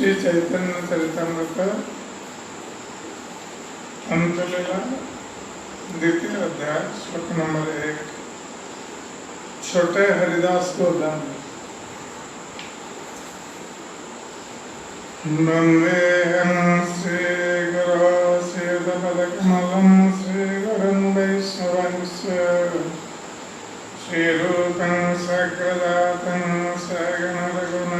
श्री चैतन्य चरितामृत अंतलीला द्वितीय अध्याय श्लोक नंबर 1। छोटे हरिदास को दान। वंदेऽहं श्रीगुरो श्रीयुतपदकमलं श्रीगुरुं वैष्णवंस्य श्रीरूपं सग्रजातं सगणरघुनाथामितं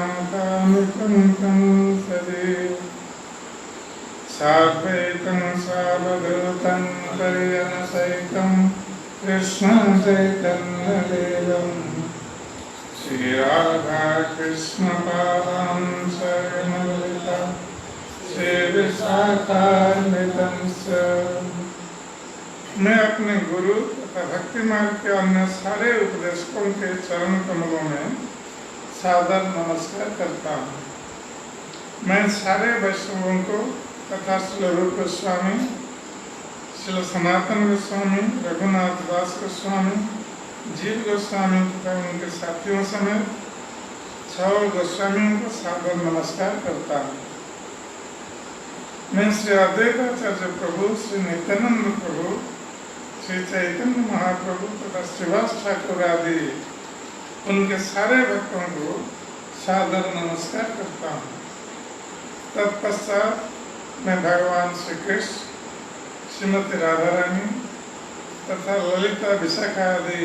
तं सजीवं साद्वैतं सावधूतं परिजनसहितं कृष्णं चैतन्यदेवं श्रीराधा कृष्ण पादां शरणलिता श्रीविशाखान्वितं च। मैं अपने गुरु तथा भक्ति मार्ग के अन्य सारे उपदेशकों के चरण कमलों में सादर नमस्कार करता हूँ। मैं सारे वैष्णवों को तथा श्री रूप गोस्वामी, श्री सनातन गोस्वामी, रघुनाथ दास गोस्वामी, जीव गोस्वामी तथा उनके साथियों समेत 6 गोस्वामियों को सादर नमस्कार करता हूँ। मैं श्री अद्वैताचार्य प्रभु, श्री नित्यानंद प्रभु, श्री चैतन्य महाप्रभु तथा श्रीवास ठाकुर आदि उनके सारे भक्तों को सादर नमस्कार करता हूँ। तत्पश्चात मैं भगवान श्री कृष्ण, श्रीमती राधा रानी तथा ललिता विशाखा आदि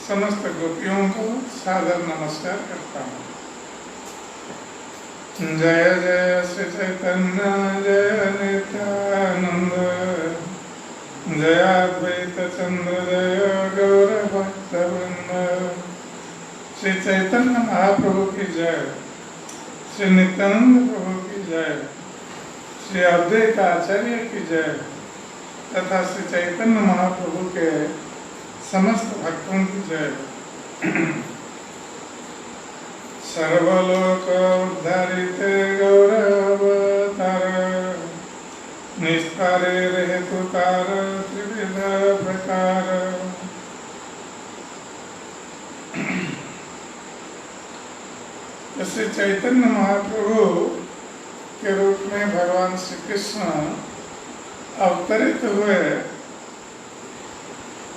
समस्त गोपियों को सादर नमस्कार करता हूँ। जय जय श्री चैतन्य जय नित्यानंद जय अद्वैत चंद्र जय गौर भक्तवृंद। श्री चैतन्य महाप्रभु की जय, श्री नित्यानंद प्रभु की जय, श्री अद्वैत आचार्य की जय तथा श्री चैतन्य महाप्रभु के समस्त भक्तों की जय। सर्वलोक उद्धारिते गौरवतार निस्तारे हेतुकार त्रिविध प्रकार। श्री चैतन्य महाप्रभु के रूप में भगवान श्री कृष्ण अवतरित हुए,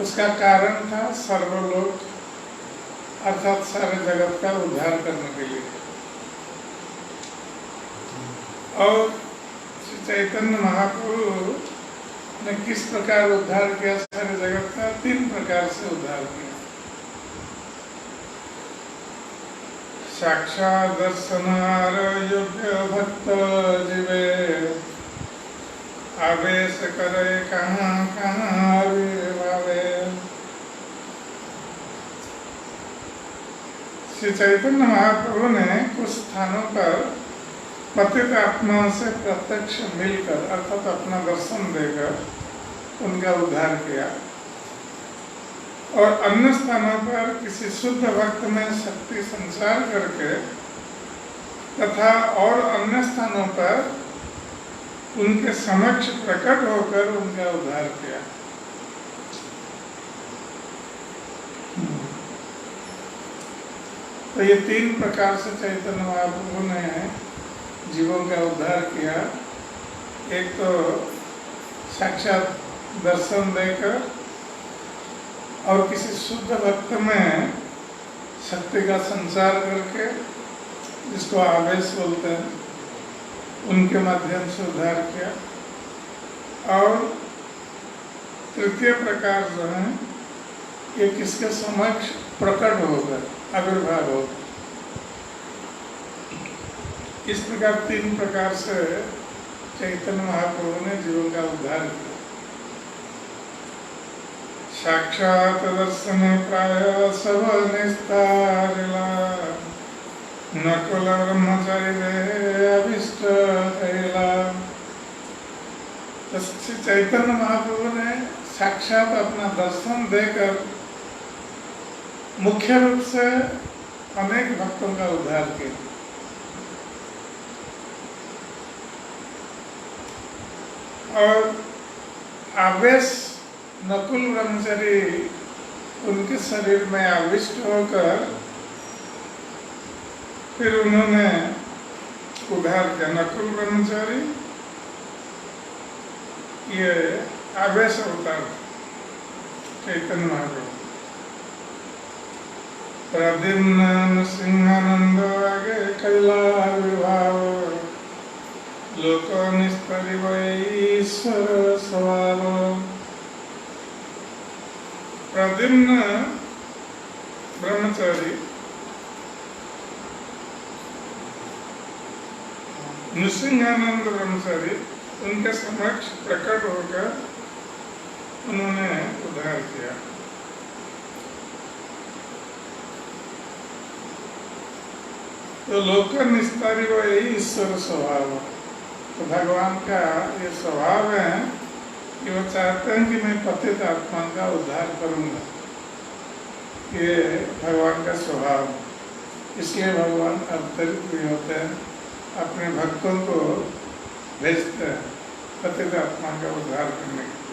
उसका कारण था सर्वलोक अर्थात सारे जगत का उद्धार करने के लिए। और श्री चैतन्य महाप्रभु ने किस प्रकार उद्धार किया सारे जगत का? 3 प्रकार से उद्धार किया। साक्षात दर्शनार योग्य भक्त जीवे आवेश करे कहाँ कहाँ आविर्भावे। श्री चैतन्य महाप्रभु ने कुछ स्थानों पर पतित आत्माओं से प्रत्यक्ष मिलकर अर्थात अपना दर्शन देकर उनका उद्धार किया, और अन्य स्थानों पर किसी शुद्ध भक्त में शक्ति संचार करके तथा और अन्य स्थानों पर उनके समक्ष प्रकट होकर उनका उद्धार किया। तो ये 3 प्रकार से चैतन्य महाप्रभु ने जीवों का उद्धार किया। एक तो साक्षात दर्शन देकर और किसी शुद्ध भक्त में शक्ति का संचार करके, जिसको आवेश बोलते हैं, उनके माध्यम से उद्धार किया। और तृतीय प्रकार जो है ये किसके समक्ष प्रकट होकर आविर्भाव होगा। इस प्रकार 3 प्रकार से चैतन्य महाप्रभु ने जीवन का उद्धार किया। साक्षात दर्शन प्राय सब निस्तारिला नकुल ब्रह्मचारी अभिष्ट कैला। तो श्री चैतन्य महाप्रभु ने साक्षात अपना दर्शन देकर मुख्य रूप से अनेक भक्तों का उद्धार किया। और आवेश नकुल ब्रह्मचारी उनके शरीर में आविष्ट होकर फिर उन्होंने उद्धार किया। नकुल ब्रह्मचारी ये आवेश अवतार चैतन्य महाप्रभु। प्रद्युम्न सिंहानंद आगे कैलाविर्भाव लोक निस्तरिव ईश्वर स्वभाव। प्रद्युम्न ब्रह्मचारी नृसिंहानंद ब्रह्मचारी उनके समक्ष प्रकट होकर उन्होंने उद्धार किया। तो लोक निस्तारी वो यही ईश्वर स्वभाव। तो भगवान का ये स्वभाव है कि वो चाहते हैं कि मैं पतित आत्मा का उद्धार करूंगा। ये भगवान का स्वभाव, इसलिए भगवान अवतरित भी होते हैं, अपने भक्तों को भेजते हैं पतित आत्मा का उद्धार करने के लिए।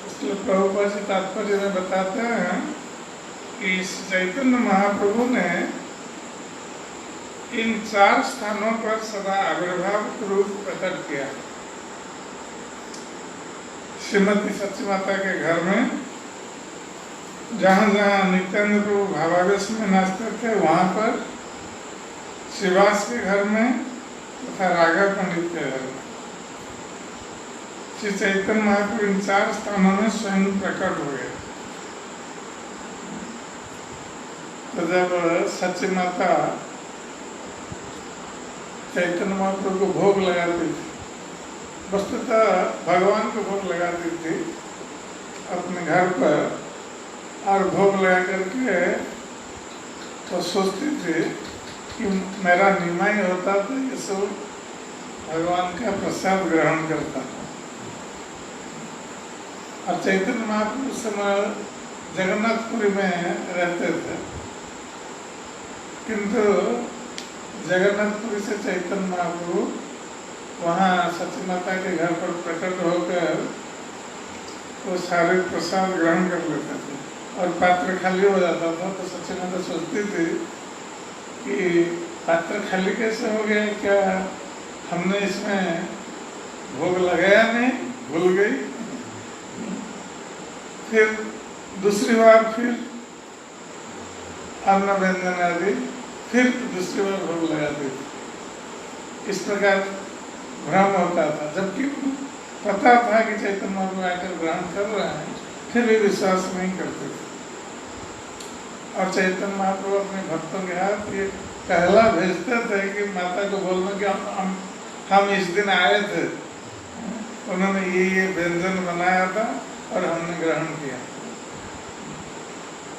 इसलिए प्रभुपाद जी तात्पर्य में बताते हैं कि इस चैतन्य महाप्रभु ने इन 4 स्थानों पर सदा आविर्भाव रूप प्रकट किया। श्रीमती सच्ची माता के घर में, जहाँ जहाँ नित्यानंद प्रभु भावावेश में नाचते थे वहाँ पर, श्रीवास के घर में तथा राघव पंडित के घर में श्री चैतन्य महाप्रभु इन 4 स्थानों में स्वयं प्रकट हुए। तो जब सच्ची माता चैतन्य महाप्रभु को भोग लगाती थी, वस्तुतः भगवान को भोग लगाती थी अपने घर पर, और भोग लगा करके तो सोचती थी कि मेरा निमाई होता तो ये सब भगवान का प्रसाद ग्रहण करता। और चैतन्य महाप्रभु उस समय जगन्नाथपुरी में रहते थे, किंतु जगन्नाथपुरी से चैतन्य महाप्रभु वहाँ सच्ची माता के घर पर प्रकट होकर वो सारे प्रसाद ग्रहण कर लेते थे और पात्र खाली हो जाता था। तो सच्ची माता सोचती थी कि पात्र खाली कैसे हो गया, क्या हमने इसमें भोग लगाया नहीं, भूल गई। फिर दूसरी बार फिर अन्न व्यंजन आदि, फिर दूसरी बार भोग लगाती थी। इस प्रकार भ्रम होता था, जबकि पता था कि चैतन्य महाप्रभु आकर ग्रहण कर रहे हैं, फिर भी विश्वास नहीं करते थे। और चैतन्य महाप्रभु अपने भक्तों के हाथ ये कहला भेजते थे कि माता को बोलना कि हम इस दिन आए थे, उन्होंने ये व्यंजन बनाया था और हमने ग्रहण किया।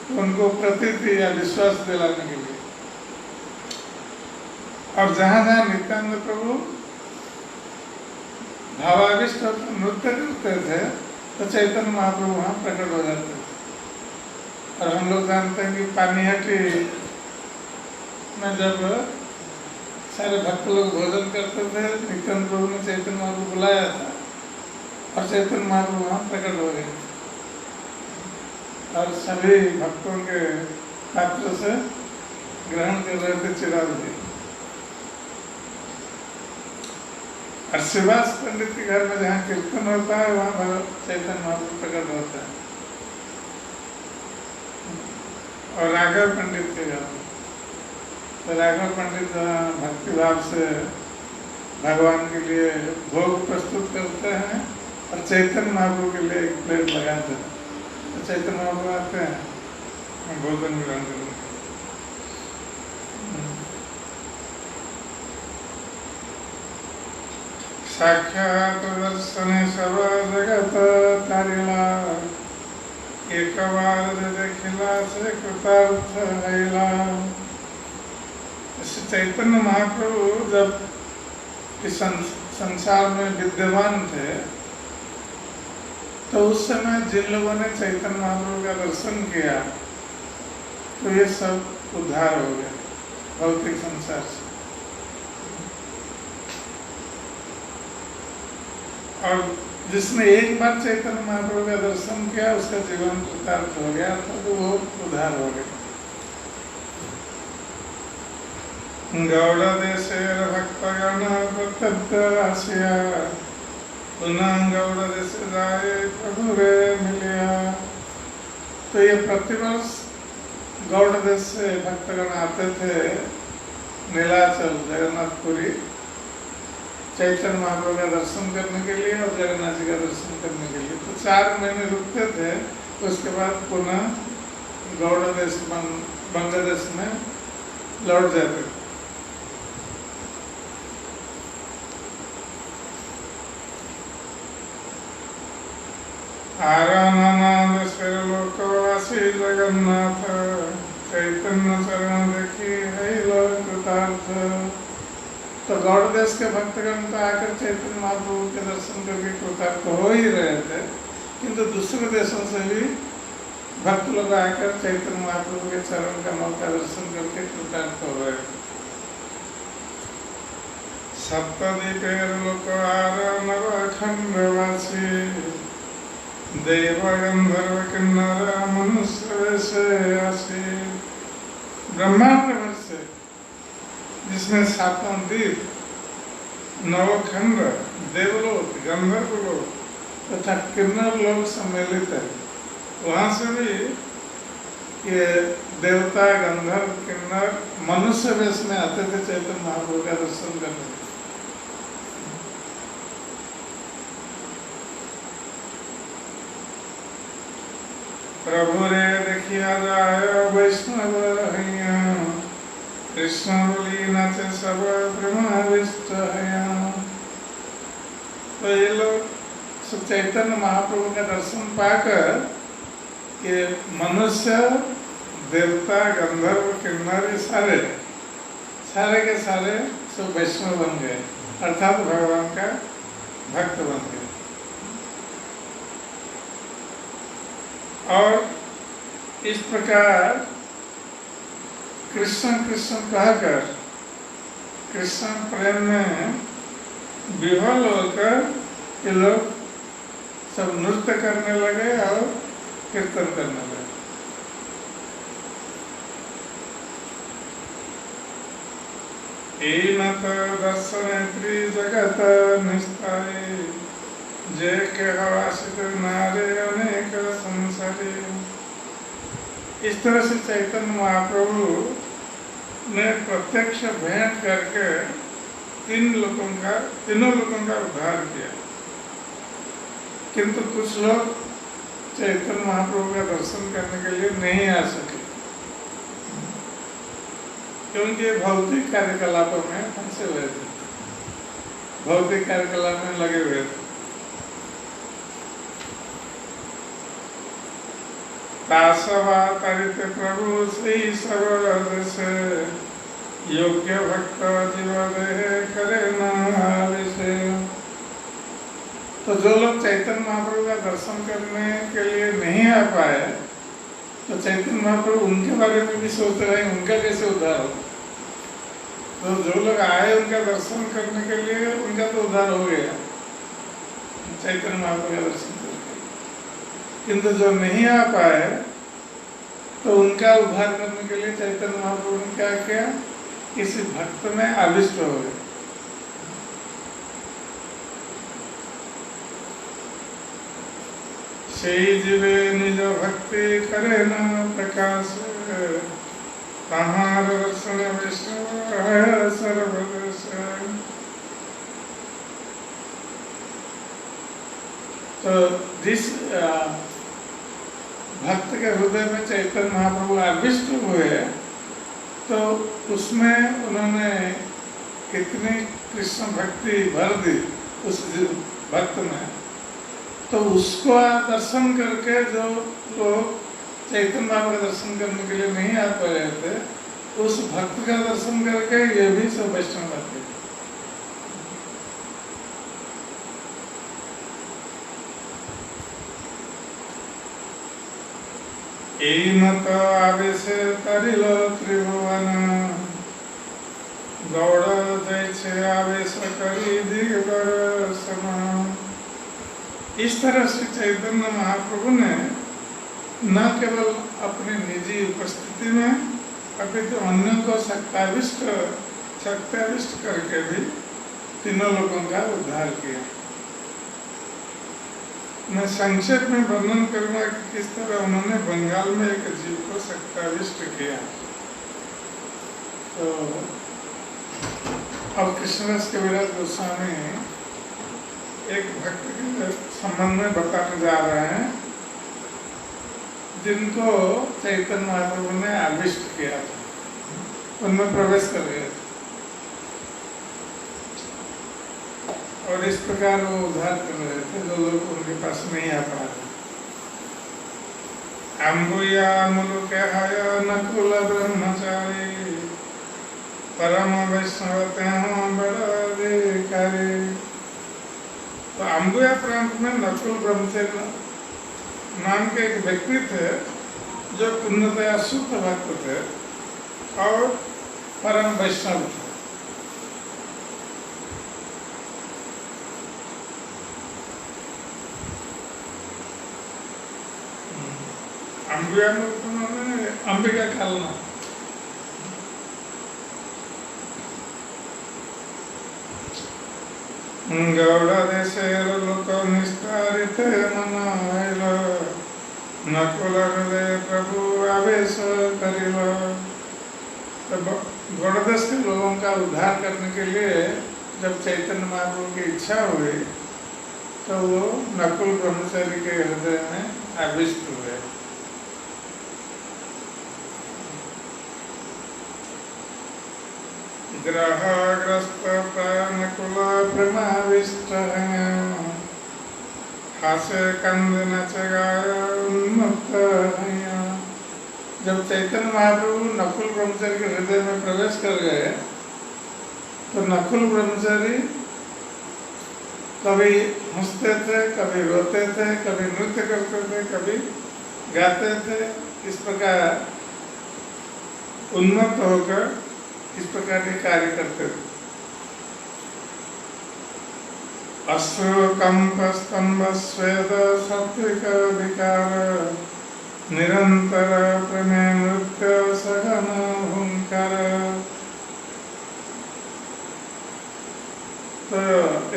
तो उनको प्रतीति या विश्वास दिलाने के लिए। और जहाँ जहाँ नित्यानंद प्रभु भावाविष्ट नृत्य करते थे तो चैतन्य महाप्रभु वहाँ प्रकट हो जाते थे। और हम लोग जानते हैं कि पानीहाटी में जब सारे भक्त लोग भोजन करते थे, नित्यानंद प्रभु ने चैतन्य महाप्रभु बुलाया था और चैतन्य महाप्रभु वहाँ प्रकट हो गए और सभी भक्तों के पात्र से ग्रहण कर रहे थे चिराग जी। और श्रीवास पंडित के घर में जहाँ कीर्तन होता है वहाँ चैतन्य महाप्रभु प्रकट होता है। और राघव पंडित के घर में तो राघव पंडित भक्ति भाव से भगवान के लिए भोग प्रस्तुत करते हैं और चैतन्य महाप्रभु के लिए एक प्लेट लगाते हैं। तो चैतन्य महाप्रभु आते हैं भोजन ग्रहण करने। साक्षात दर्शने सब जगत तारिला, एक बार देखिला से कृतार्थ भइला। चैतन्य महाप्रभु जब इस संसार में विद्यमान थे तो उस समय जिन लोगों ने चैतन्य महाप्रभु का दर्शन किया तो ये सब उद्धार हो गए भौतिक संसार से। और जिसने एक बार चैतन्य महाप्रभु का दर्शन किया उसका जीवन कृतार्थ हो गया था, तो वो उद्धार हो गया। गौड़ देशे भक्तगण प्रत्यक्षासिया पुनः गौड़ देश जाए प्रभु रे मिलिया। तो ये प्रतिवर्ष गौड़ देश से भक्तगण आते थे नीलाचल जगन्नाथपुरी चैतन्य महाप्रभु का दर्शन करने के लिए और जगन्नाथ जी का दर्शन करने के लिए। तो 4 महीने रुकते थे, उसके बाद पुनः गौड़ देश बांग्लादेश में लौट जाते थे। आरानानंद से लोकवासी जगन्नाथ चैतन्य शरण देखी है कृतार्थ। तो गौड़ देश के भक्तगण तो आकर चैतन्य महाप्रभु के दर्शन करके कृतार्थ हो ही रहे थे, किंतु दूसरे देशों से भी भक्त लोग आकर चैतन्य महाप्रभु के चरण कमल का दर्शन करके कृतार्थ हो रहे थे। सप्तद्वीपेर लोक आर नवखंडवासी देव गंधर्व किन्नर मनुष्य से आसी। ब्रह्मांड भर से जिसमें 7 द्वीप, 9 खंड, देवलोक, गंधर्व लोक तथा किन्नर लोग सम्मिलित है, वहां से भी ये देवता, गंधर्व, किन्नर मनुष्य वेश में आते थे चैतन्य महाप्रभु का दर्शन करने। प्रभु रे देखिया जाय वैष्णव हैया कृष्ण बोली नाचे सब ब्रह्माविष्ट हैया। तो ये लोग चैतन्य महाप्रभु का दर्शन पाकर ये मनुष्य, देवता, गंधर्व, किन्नर ये सारे के सारे सब वैष्णव बन गए, अर्थात भगवान का भक्त बन गए। और इस प्रकार कृष्ण कृष्ण कहकर कृष्ण प्रेम में विह्वल होकर ये लोग सब नृत्य करने लगे और कीर्तन करने लगे। एनत दर्शनेत्री जगत निष्ठाई जे के हवासित नारे अनेक संसारी। इस तरह से चैतन्य महाप्रभु ने प्रत्यक्ष भेंट करके तीनों लोगों का उद्धार किया, किंतु कुछ लोग चैतन्य महाप्रभु का दर्शन करने के लिए नहीं आ सके, क्योंकि भौतिक कार्यकलापों में फंसे हुए थे, भौतिक कार्यकलाप में लगे हुए थे। तासवा तरित प्रभु से सर्वदेश योग्य भक्त जीव देह करे नाविषे। तो जो लोग चैतन्य महाप्रभु का दर्शन करने के लिए नहीं आ पाए, तो चैतन्य महाप्रभु उनके बारे में भी सोच रहे हैं उनका कैसे उद्धार हो। तो जो लोग आए उनका दर्शन करने के लिए, उनका तो उद्धार हो गया चैतन्य महाप्रभु का दर्शन करके, किंतु जो नहीं आ पाए तो उनका उद्धार करने के लिए चैतन्य महाप्रभु ने क्या किया, किसी भक्त में आविष्ट हो गए। से जीवे निज भक्ति करे न प्रकाश तहार दर्शन विष्णु है सर्वदेश। तो जिस भक्त के हृदय में चैतन्य महाप्रभु आविष्ट हुए, तो उसमें उन्होंने कितनी कृष्ण भक्ति भर दी उस भक्त में, तो उसको दर्शन करके जो लोग चैतन्य बाबा का दर्शन करने के लिए नहीं आ पा रहे थे, उस भक्त का दर्शन करके ये भी सब वैष्णव भक्त। एनत आवेश तरिल त्रिभुवन गौड़ जैसे आवेश करी दिग्दर्शन। इस तरह से चैतन्य महाप्रभु ने न केवल अपनी निजी उपस्थिति में अपितु अन्यों को सत्याविष्ट करके भी तीनों लोगों का उद्धार किया। मैं संक्षेप में वर्णन करूंगा कि किस तरह उन्होंने बंगाल में एक जीव को सत्याविष्ट किया। तो अब कृष्णदास कविराज गोस्वामी एक भक्त के संबंध में बताने जा रहे हैं जिनको चैतन्य महाप्रभु ने आविष्ट किया था, उनमें प्रवेश कर गए थे और इस प्रकार वो उद्धार कर रहे थे जो लोग उनके पास नहीं आ पा रहे। अम्बुया मुलुकहाय नकुल ब्रह्मचारी परम वैष्णव बड़ाधिकारी। तो अम्बुया प्रांत में नकुल ब्रह्मचारी नाम के एक व्यक्ति थे जो पूर्णतया शुद्ध भक्त थे और परम वैष्णव थे। अंबिका कालना गौड़ देशेर लोक निस्तारित मनाइल नकुल हृदय प्रभु आवेश करिल। तो गौड़ देश के लोगों का उद्धार करने के लिए जब चैतन्य महाप्रभु की इच्छा हुई तो वो नकुल ब्रह्मचारी के हृदय में आविष्ट हुए। ग्रहग्रस्त नकुल प्रेमाविष्ट हास्य कंद नच गाय उन्मुक्त। जब चैतन्य महाप्रभु नकुल ब्रह्मचारी के हृदय में प्रवेश कर गए तो नकुल ब्रह्मचारी कभी हंसते थे, कभी रोते थे, कभी नृत्य करते थे, कभी गाते थे। इस प्रकार उन्मत्त होकर इस प्रकार के कार्य करते थे। अश्रु कंप स्तंभ स्वेद सात्विक विकार निरंतर प्रेमे नृत्य सघन हुंकार। तो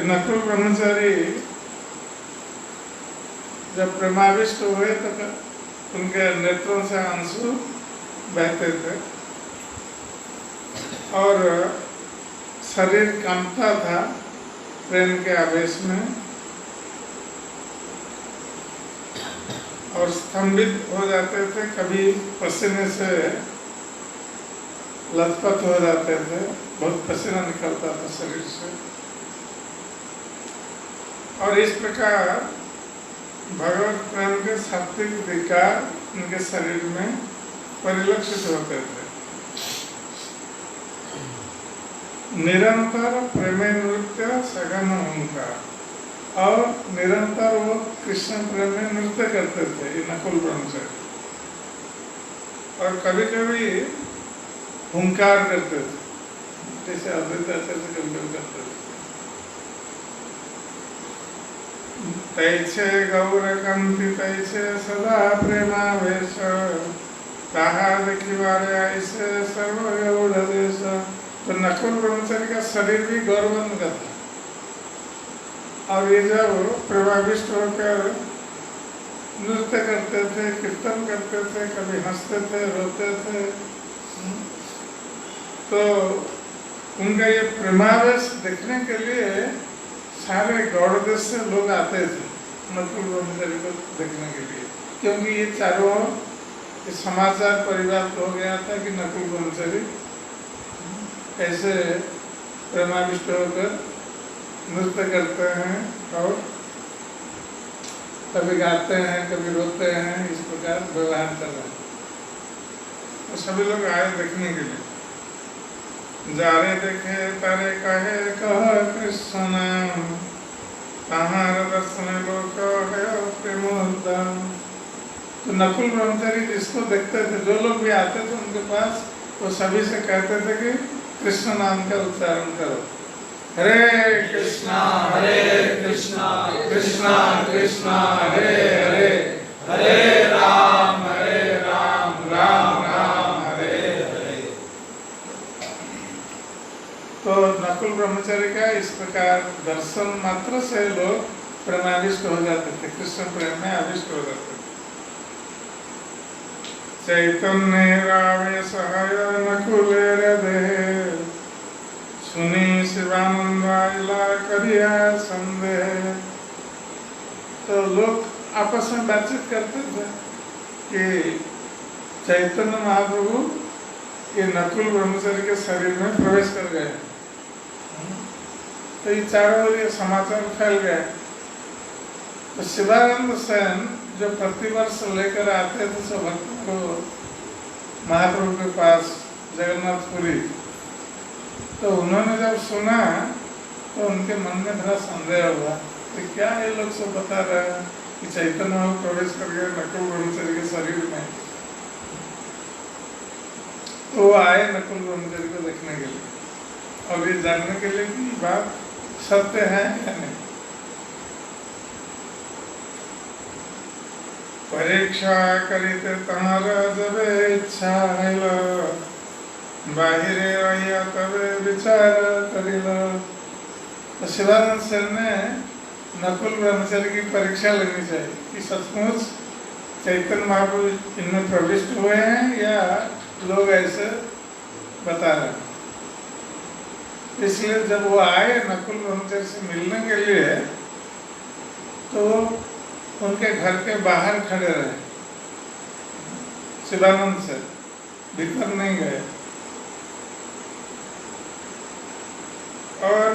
नकुल ब्रह्मचारी जब प्रेमाविष्ट हुए तो उनके नेत्रों से आंसू बहते थे और शरीर कांपता था प्रेम के आवेश में और स्तंभित हो जाते थे, कभी पसीने से लथपथ हो जाते थे, बहुत पसीना निकलता था शरीर से। और इस प्रकार भगवत प्रेम के सात्विक विकार उनके शरीर में परिलक्षित होते थे। निरंतर प्रेम नृत्य सघन हुंकार और निरंतर वो कृष्ण प्रेम में नृत्य करते थे ये नकुल ब्रह्मचारी। और कभी कभी हुंकार करते थे, जैसे अद्वैत आचार्य कभी कभी करते थे। तैछे गौर कंति तैछे सदा प्रेमावेश ताहा देखिबारे ऐसे सर्व गौड़ देश। तो नकुल ब्रह्मचारी का शरीर भी गौरवंत का था और ये जब प्रेमाविष्ट होकर नृत्य करते थे, कीर्तन करते थे, कभी हंसते थे, रोते थे, तो उनका ये प्रेमावेश देखने के लिए सारे गौड़ देश से लोग आते थे नकुल ब्रह्मचारी को देखने के लिए, क्योंकि ये चारों समाचार परिवार हो गया था कि नकुल ब्रह्मचारी ऐसे प्रेमाविष्ट होकर नृत्य करते हैं और कभी गाते हैं, कभी रोते हैं, इस प्रकार व्यवहार कर रहे हैं। तो सभी लोग आए देखने के लिए। जारे देखे तारे कहे कह कृष्ण तहार दर्शन लोक है प्रेमोद्दाम। तो नकुल ब्रह्मचारी जिसको देखते थे, जो लोग भी आते थे उनके पास, वो सभी से कहते थे कि कृष्ण नाम का उच्चारण करो। हरे कृष्णा कृष्णा कृष्णा हरे हरे, हरे राम राम राम हरे हरे। तो नकुल ब्रह्मचारी का इस प्रकार दर्शन मात्र से लोग प्रेमाविष्ट हो जाते थे, कृष्ण प्रेम में आविष्ट हो जाते थे। चैतन्य आवेश नकुलेर देह, सुनी शिवानंद आइला करिया संदेह। तो लोग आपस में बातचीत करते थे कि चैतन्य महाप्रभु ये नकुल ब्रह्मचारी के शरीर में प्रवेश कर गए। तो ये चारों ओर ये समाचार फैल गया। तो शिवानंद सेन जो प्रतिवर्ष लेकर आते थे सब भक्तों को महाप्रभु के पास जगन्नाथपुरी, तो उन्होंने जब सुना तो उनके मन में थोड़ा संदेह हुआ कि क्या ये लोग सब बता रहे हैं कि चैतन्य महाप्रभु प्रवेश कर गए नकुल ब्रह्मचारी के शरीर में। तो वो आए नकुल ब्रह्मचारी को देखने के लिए और ये जानने के लिए कि बात सत्य है या नहीं। परीक्षा करिते तमारा जबे इच्छा हैल, बाहिरे रहिया तबे विचार करिल। तो शिवानंद सेन ने नकुल ब्रह्मचारी की परीक्षा लेनी चाहिए कि सचमुच चैतन्य महाप्रभु इनमें प्रविष्ट हुए हैं या लोग ऐसे बता रहे हैं। इसलिए जब वो आए नकुल ब्रह्मचारी से मिलने के लिए तो उनके घर के बाहर खड़े रहे, शिवानंद से भीतर नहीं गए। और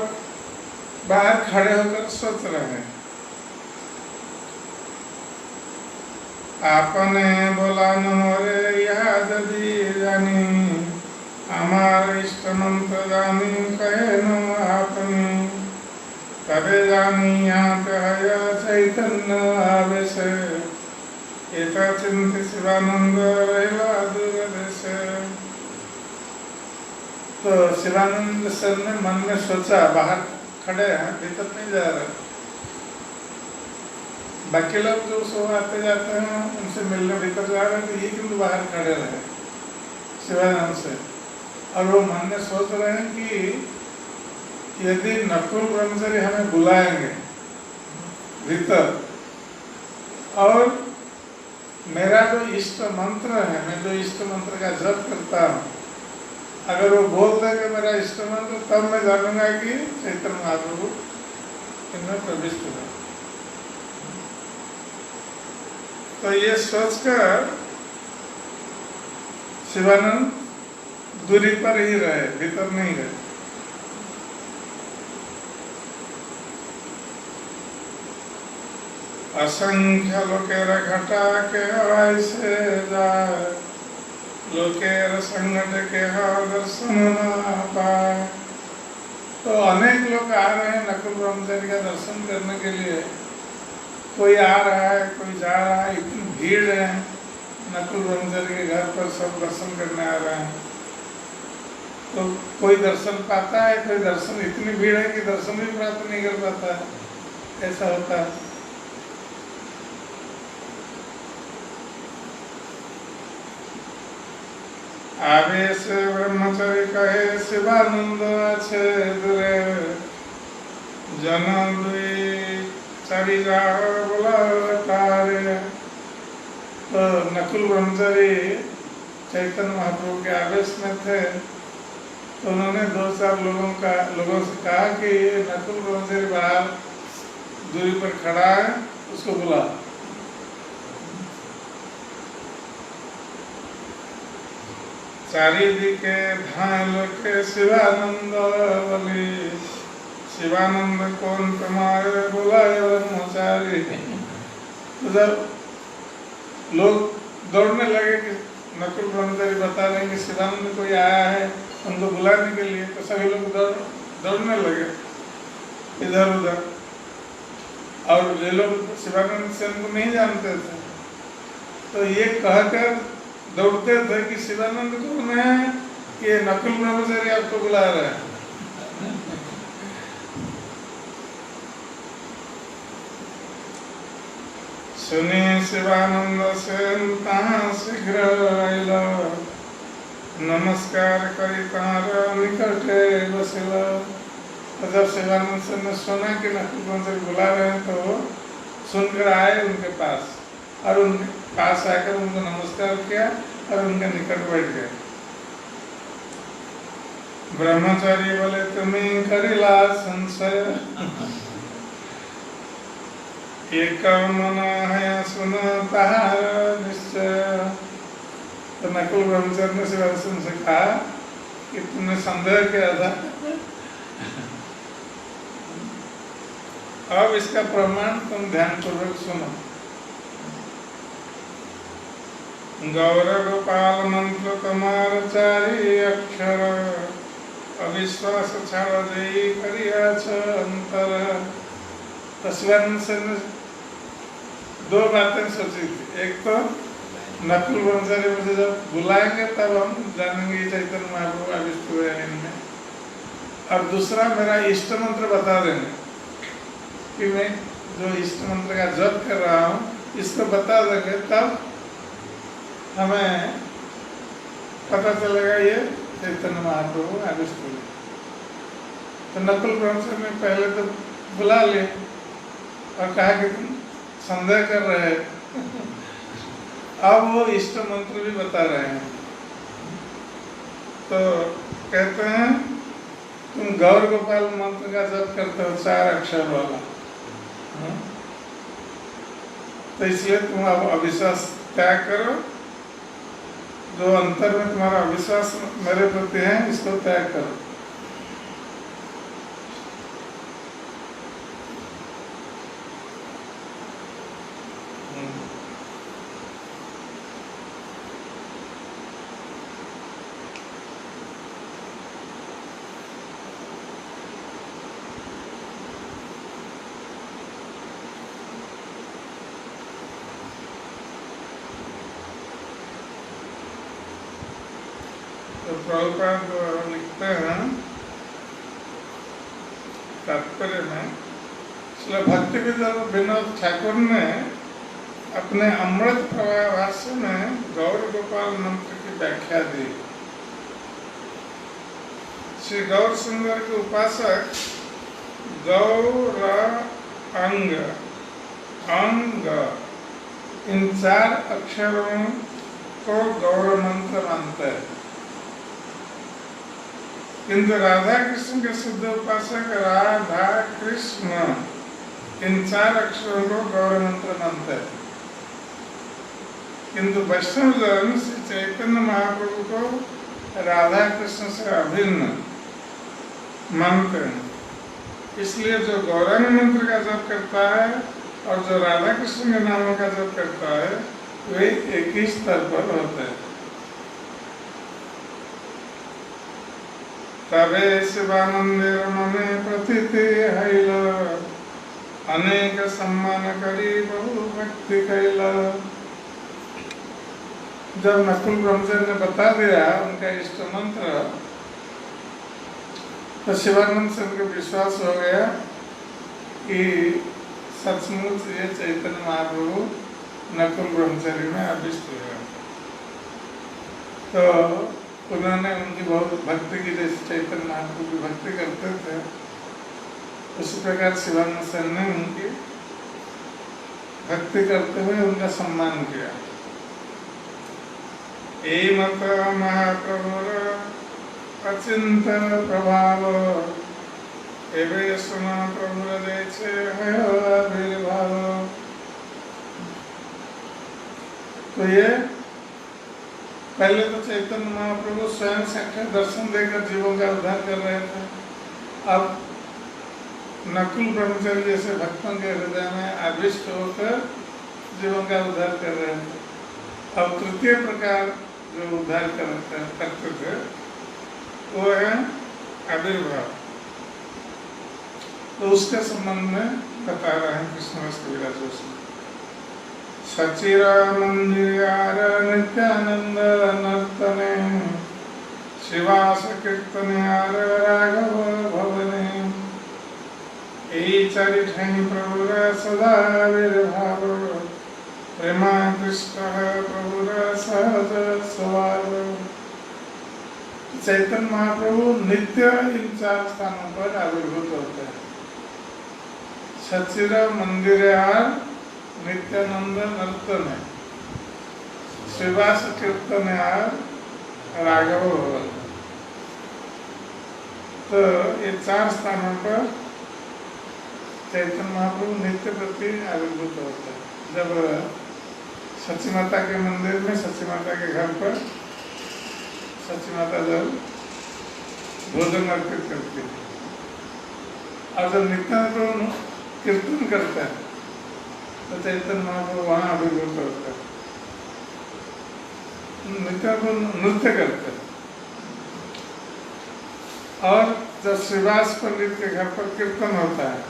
बाहर खड़े होकर सोच रहे हैं। आपने बोला मोरे याद दी जानी, हमार इष्ट मंत्र जानी कहे न आपनी, तबे जानी यहाँ कहा चैतन्य आवेश, एता चिंत शिवानंद रहेला दूर देश। तो शिवानंद सर ने मन में सोचा, बाहर खड़े हैं भीतर नहीं जा रहे, बाकी लोग जो सो आते जाते हैं उनसे मिलने भीतर जा रहे हैं, तो ये किंतु बाहर खड़े रहे शिवानंद से। और वो मन में सोच रहे हैं कि यदि नकुल ब्रह्मचारी हमें बुलाएंगे भीतर और मेरा जो इष्ट मंत्र है, मैं जो इष्ट मंत्र का जप करता हूँ, अगर वो बोल देंगे मेरा इष्ट मंत्र, तब मैं जानूंगा कि चैतन्य महाप्रभु इनमें प्रविष्ट हुआ। तो ये सोचकर शिवानंद दूरी पर ही रहे, भीतर नहीं गए। असंख्य लोकेर घटा के ऐसे जाए, लोकेर संगत के दर्शन न पाए। तो अनेक लोग आ रहे हैं नकुल ब्रह्मचारी का दर्शन करने के लिए। कोई आ रहा है, कोई जा रहा है, इतनी भीड़ है नकुल ब्रह्मचारी के घर पर, सब दर्शन करने आ रहे हैं। तो कोई दर्शन पाता है, कोई दर्शन, इतनी भीड़ है कि दर्शन भी प्राप्त नहीं कर पाता है, ऐसा होता है। आवेश ब्रह्मचारी कहे शिवानंद छे दूरे, जन दुई चारी जा बोला तारे। तो नकुल ब्रह्मचारी चैतन्य महाप्रभु के आवेश में थे, तो उन्होंने 2-4 लोगों से कहा कि नकुल ब्रह्मचारी बाहर दूरी पर खड़ा है, उसको बुला। चारी दिके धाय लोके शिवानंद बलि, शिवानंद कौन तुम्हारे बुलाए ब्रह्मचारी। तो जब लोग दौड़ने लगे कि नकुल ब्रह्मचारी बता रहे हैं कि शिवानंद कोई आया है उनको बुलाने के लिए, तो सभी लोग दौड़ने लगे इधर उधर। और ये लोग शिवानंद से उनको नहीं जानते थे, तो ये कहकर दौड़ते थे कि शिवानंद कौन है, कि नकुल ब्रह्मचारी आपको बुला रहे हैं। सुनी शिवानंद सेन तहाँ शीघ्र आइला, नमस्कार करी तारा निकटे बसिला। तो जब शिवानंद सेन ने सुना कि नकुल ब्रह्मचारी बुला रहे हैं तो सुनकर आए उनके पास और उनके पास आकर उनको नमस्कार किया और उनके निकट बैठ गए। ब्रह्मचारी बोले तुम्हें करिला संशय, एक मना है सुन तार निश्चय। तो नकुल ब्रह्मचारी ने शिवानंद से कहा कि तुमने संदेह किया था, अब इसका प्रमाण तुम ध्यानपूर्वक सुनो। गौर गोपाल मंत्र तुम्हार चारि अक्षर, अविश्वास छाड़ दे करिया अंतर। तो शिवानंद सेन ने दो बातें सोची थी, एक तो नकुल ब्रह्मचारी मुझे जब बुलाएंगे तब हम जानेंगे चैतन्य महाप्रभु आविष्ट हुए हैं इनमें, और दूसरा मेरा इष्ट मंत्र बता देंगे कि मैं जो इष्ट मंत्र का जप कर रहा हूँ इसको बता देंगे, तब हमें पता चलेगा ये चैतन्य महाप्रभु आविष्ट हुए। तो नकुल ब्रह्मचारी ने पहले तो बुला लिए और कहा कि तुम संदेह कर रहे हैं, अब वो इष्ट मंत्र भी बता रहे हैं। तो कहते हैं तुम गौर गोपाल मंत्र का जप करते हो 4 अक्षर वाला, तो इसलिए तुम अब अविश्वास त्याग करो, जो अंतर में तुम्हारा अविश्वास मेरे प्रति है इसको त्याग करो। तो प्रभुपाद लिखते हैं तात्पर्य में, श्री भक्ति विनोद ठाकुर ने अपने अमृत प्रवाह भाष्य में गौर गोपाल मंत्र की व्याख्या दी। श्री गौर सुंदर के उपासक गौर अंग अंग इन 4 अक्षरों को गौर मंत्र मानते हैं, किंतु राधा कृष्ण के शुद्ध उपासक राधा कृष्ण इन 4 अक्षरों को गौर मंत्र मानते हैं, किंतु वैष्णव जन श्री चैतन्य महाप्रभु को राधा कृष्ण से अभिन्न मानते हैं। इसलिए जो गौरांग मंत्र का जप करता है और जो राधा कृष्ण के नामों का जप करता है वे एक ही स्तर पर होते हैं। तबे शिवानंदे मने प्रतीति हैल, अनेक सम्मान करी बहु भक्ति कैल। जब नकुल ब्रह्मचारी ने बता दिया उनका इष्ट मंत्र, तो शिवानंद सेन को विश्वास हो गया कि सचमुच ये चैतन्य महाप्रभु नकुल ब्रह्मचारी में आविष्ट हुए। तो उन्होंने उनकी बहुत भक्ति की, जैसे चैतन्य महाप्रभु की भक्ति करते थे उसी प्रकार शिवानंद सेन ने उनकी भक्ति करते हुए उनका सम्मान किया। ए मत महाप्रभु अचिंत प्रभाव, एवे सुना प्रभु जैसे है आविर्भाव। तो ये पहले तो चैतन्य महाप्रभु स्वयं साक्षात दर्शन देकर जीवों का उद्धार कर रहे थे, अब नकुल ब्रह्मचारी जैसे भक्तों के हृदय में आविष्ट होकर जीवों का उद्धार कर रहे थे। अब तृतीय प्रकार जो उद्धार करते थे वो है आविर्भाव। तो उसके संबंध में बता रहे हैं कृष्ण कविराज जोशी। सचिरा मंदिर नित्यानंद नर्तने, शिवास कीर्तने राघव भवने। यही 4 प्रभु सदा आविर्भाव, प्रेमाकृष्ट प्रभुर सहज स्वभाव। चैतन्य महाप्रभु नित्य इन 4 स्थानों पर आविर्भूत होते हैं। सचिर मंदिर नित्यानंद नर्तन है, श्रीवास कीर्तन राघव भवन। तो ये 4 स्थानों पर चैतन्य महाप्रभु नित्य प्रति आविर्भूत होते हैं। जब सची माता के मंदिर में, सची माता के घर पर सची माता जब भोजन अर्पित करती है और जब नित्यानंद कीर्तन करता है तो चैतन्य महाप्रभु वहाँ आविर्भूत होता है। नित्यानंद नृत्य करते हैं और जब श्रीवास पंडित के घर पर कीर्तन होता है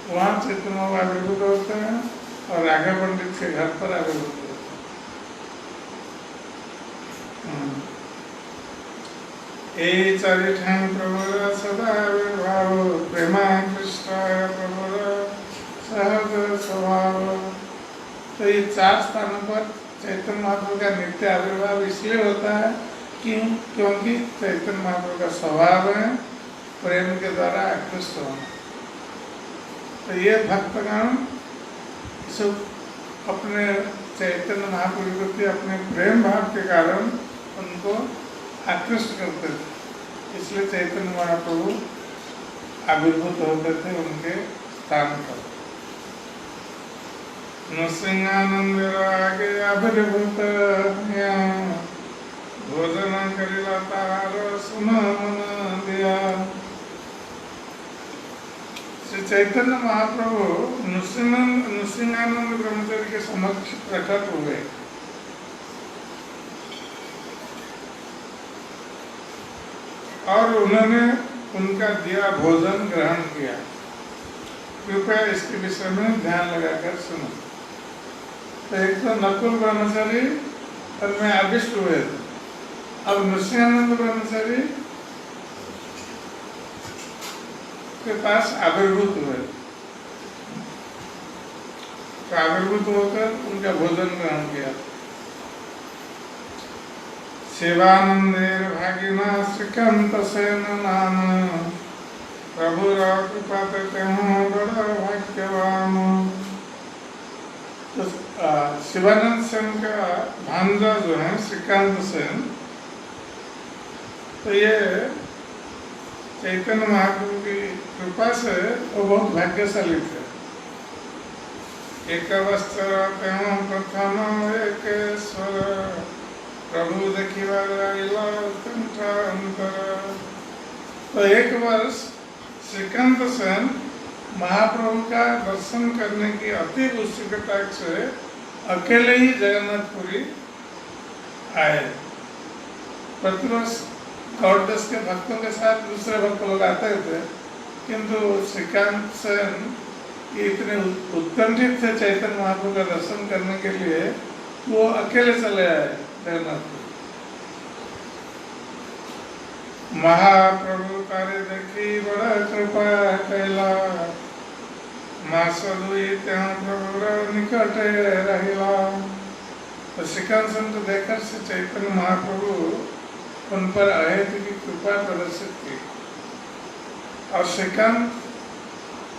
वहाँ चैतन्य महाप्रभु आविर्भूत होते हैं और राघव पंडित के घर पर आविर्भूत होते हैं। ए चरिठाई प्रभुर सदा आविर्भाव, प्रेमा कृष्ण प्रभुर सहज स्वभाव। तो ये 4 स्थानों पर चैतन्य महाप्रभु का नित्य आविर्भाव इसलिए होता है क्योंकि चैतन्य महाप्रभु का स्वभाव है प्रेम के द्वारा आकृष्ट होना। तो ये भक्तगण सब अपने चैतन्य महाप्रभु के प्रति अपने प्रेम भाव के कारण उनको आकृष्ट करते थे, इसलिए चैतन्य महाप्रभु आविर्भूत होते थे उनके स्थान पर। नृसिंहानंद आगे आविर्भूत भोजन करिला तार सुन मन दिया। श्री चैतन्य महाप्रभु नृसिंहानंद ब्रह्मचारी के समक्ष प्रकट हुए। और उन्होंने उनका दिया भोजन ग्रहण किया। कृपया इसके विषय में ध्यान लगाकर सुनो। तो एक तो नकुल ब्रह्मचारी उनमें आविष्ट हुए थे, अब नृसिंहानंद ब्रह्मचारी के पास आविर्भूत हुए। तो आविर्भूत होकर उनका भोजन ग्रहण किया। शिवानंदेर भागिना श्रीकांत सेन नाम, प्रभु कृपा बड़ा भाग्यवान। तो शिवानंद सेन का भांजा जो है श्रीकांत सेन, तो ये चैतन्य महाप्रभु की कृपा से वो बहुत भाग्यशाली थे। एक वस्त्र प्रथम एकेश्वर, प्रभु देखिवा तो एक वर्ष श्रीकांत सेन महाप्रभु का दर्शन करने की अति उत्सुकता से अकेले ही जगन्नाथपुरी आए। प्रतिवर्ष गौड़देश के भक्तों के साथ दूसरे भक्त लोग आते थे, किंतु श्रीकांत सेन इतने उत्कंठित थे चैतन्य महाप्रभु का दर्शन करने के लिए, वो अकेले चले आए जगन्नाथपुरी। महाप्रभु तारे देखी बड़ा कृपा कैला, मास दुई त्या प्रभु निकट रहिला। तो श्रीकांत सेन को देखकर से चैतन्य महाप्रभु उन पर अहेतु की कृपा प्रदर्शित की। और श्रीकांत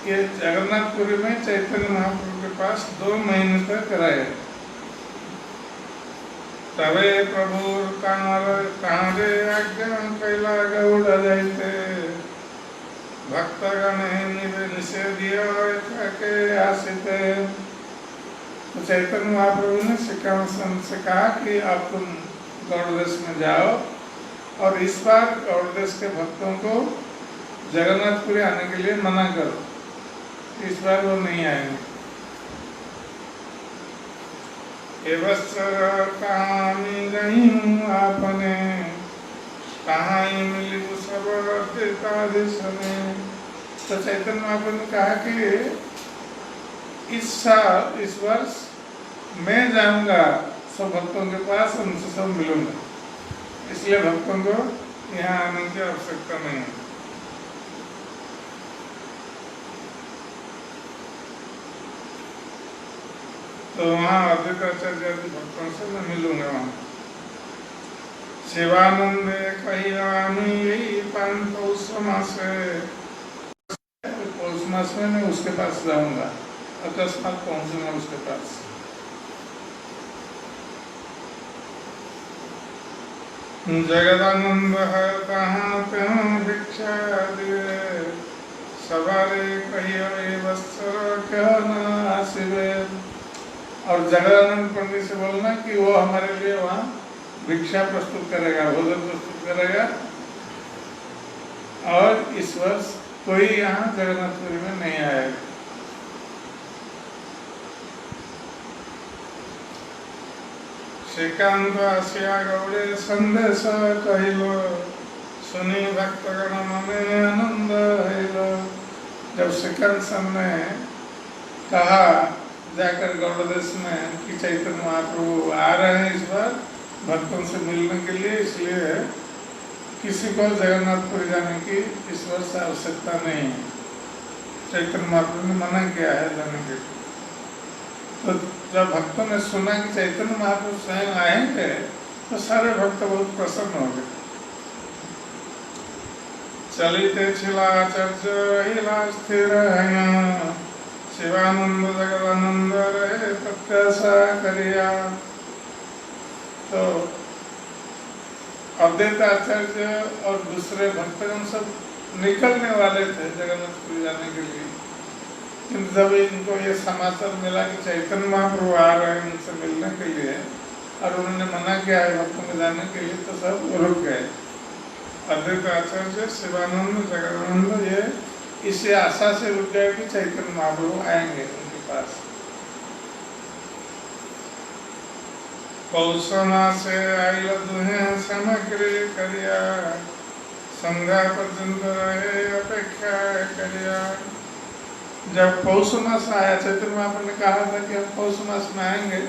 ये जगन्नाथपुरी में चैतन्य महाप्रभु के पास 2 महीने तक रहे। तबे प्रभु कांरे आज्ञा कैला गौड़ जाते, भक्तगण निषेधिया के आसिते। तो चैतन्य महाप्रभु ने श्रीकांत सेन से कहा कि आप तुम गौड़देश में जाओ और इस बार गौड़देश के भक्तों को जगन्नाथपुरी आने के लिए मना करो, इस बार वो नहीं आएंगे। कहानी नहीं आपने कहाँ मिली सब तो चैतन्य महाप्रभु ने कहा कि इस वर्ष मैं जाऊंगा सब भक्तों के पास, उनसे सब मिलूंगा, इसलिए भक्तों को यहाँ आने की आवश्यकता नहीं है। तो वहाँ अद्वैत आचार्य भक्तों से मैं मिलूंगा वहाँ। शिवानंद कहियामी यही पौष मास में मैं उसके पास जाऊंगा, अकस्मात पहुंचूंगा उसके पास। जगदानंद है कहाँ त्यों भिक्षा दिए, सवारे कहिए वस्त्र क्या ना सिवे। और जगदानंद पंडित से बोलना कि वो हमारे लिए वहाँ भिक्षा प्रस्तुत करेगा, भोजन प्रस्तुत करेगा। और इस वर्ष कोई यहाँ जगन्नाथपुरी में नहीं आएगा। श्रीकांत आसिया गौड़े संदेश कहिलो, सुनी भक्तगण मने आनंद हैलो। जब श्रीकांत सर ने कहा जाकर गौड़ देश में कि चैतन्य महाप्रभु आ रहे हैं इस बार भक्तों से मिलने के लिए, इसलिए किसी को जगन्नाथपुरी जाने की इस वर्ष आवश्यकता नहीं है। चैतन्य महाप्रभु ने मना किया है जाने के लिए। तो जब भक्तों ने सुना कि चैतन्य महाप्रभु स्वयं आएंगे तो सारे भक्त बहुत प्रसन्न हो गए। चलिते छिलाचर्य रहिला स्थिर है, शिवानंद जगदानंद रहे प्रत्याशा करिया। तो अद्वैत आचार्य और दूसरे भक्तगण सब निकलने वाले थे जगन्नाथपुरी जाने के लिए, किंतु जब इनको ये समाचार मिला कि चैतन्य महाप्रभु आ रहे हैं उनसे मिलने के लिए और उन्होंने मना किया है भक्तों में जाने के लिए, तो सब रुक गए। अद्वैत आचार्य, शिवानंद, जगदानंद ये इसी आशा से रुक गए कि चैतन्य महाप्रभु आएंगे उनके पास। पौष मासे आइल दुहे सामग्री करिया, संध्या पर्यंत रहे अपेक्षा करिया। जब पौष मास आया, चैतन्य महाप्रभु ने कहा था कि हम पौष मास में आएंगे,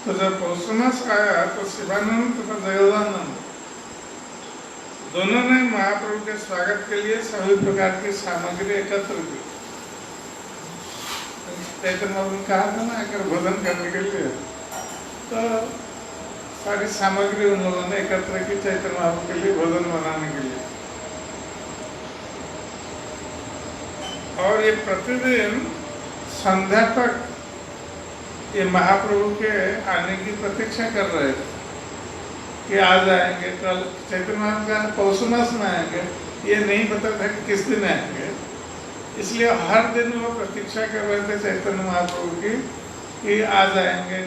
तो जब पौष मास आया तो शिवानंद तथा जगदानंद दोनों ने महाप्रभु के स्वागत के लिए सभी प्रकार की सामग्री एकत्र की। चैतन्य महाप्रभु ने कहा था ना आकर भोजन करने के लिए, तो सारी सामग्री उन लोगों ने एकत्र की चैतन्य महाप्रभु के लिए भोजन बनाने के लिए। और ये प्रतिदिन संध्या तक ये महाप्रभु के आने की प्रतीक्षा कर रहे थे कि आ जाएंगे कल। चैतन्य महाप्रभु का पौष मास में आएंगे, ये नहीं पता था कि किस दिन आएंगे, इसलिए हर दिन वो प्रतीक्षा कर रहे थे चैतन्य महाप्रभु की कि आ जाएंगे।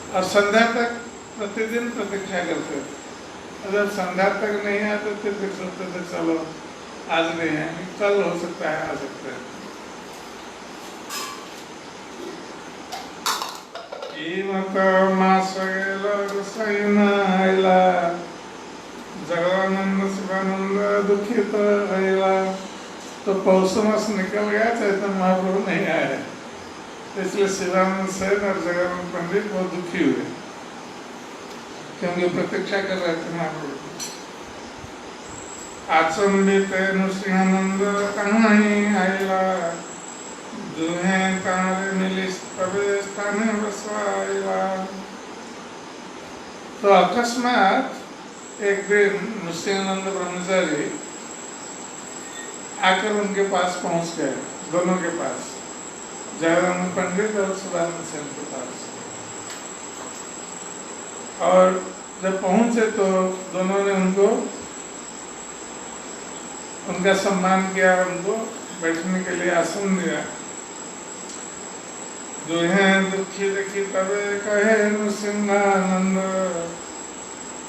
और संध्या तक प्रतिदिन प्रतीक्षा करते थे। जब संध्या तक नहीं आते थे फिर सोचते थे चलो आज नहीं है, कल हो सकता है आ सकते हैं। जगदानंद शिवानंद दुखित भइला। तो पौष मास निकल गया, चैतन्य महाप्रभु नहीं आए, इसलिए शिवानंद सेन और जगदानंद पंडित बहुत दुखी हुए, क्योंकि प्रतीक्षा कर रहे थे महाप्रभु। आचंबित नृसिंहानंद कहाँ ही आइला, दुहे तारे मिलिस तबे स्थाने बसवाइला। तो अकस्मात एक दिन नृसिंहानंद ब्रह्मचारी आकर उनके पास पहुंच गए, दोनों के पास, जगदानंद पंडित और शिवानंद सेन के पास। और जब पहुंचे तो दोनों ने उनको उनका सम्मान किया, उनको बैठने के लिए आसन दिया। दुहे दुखी देखी तबे कहे नृसिंहानंद,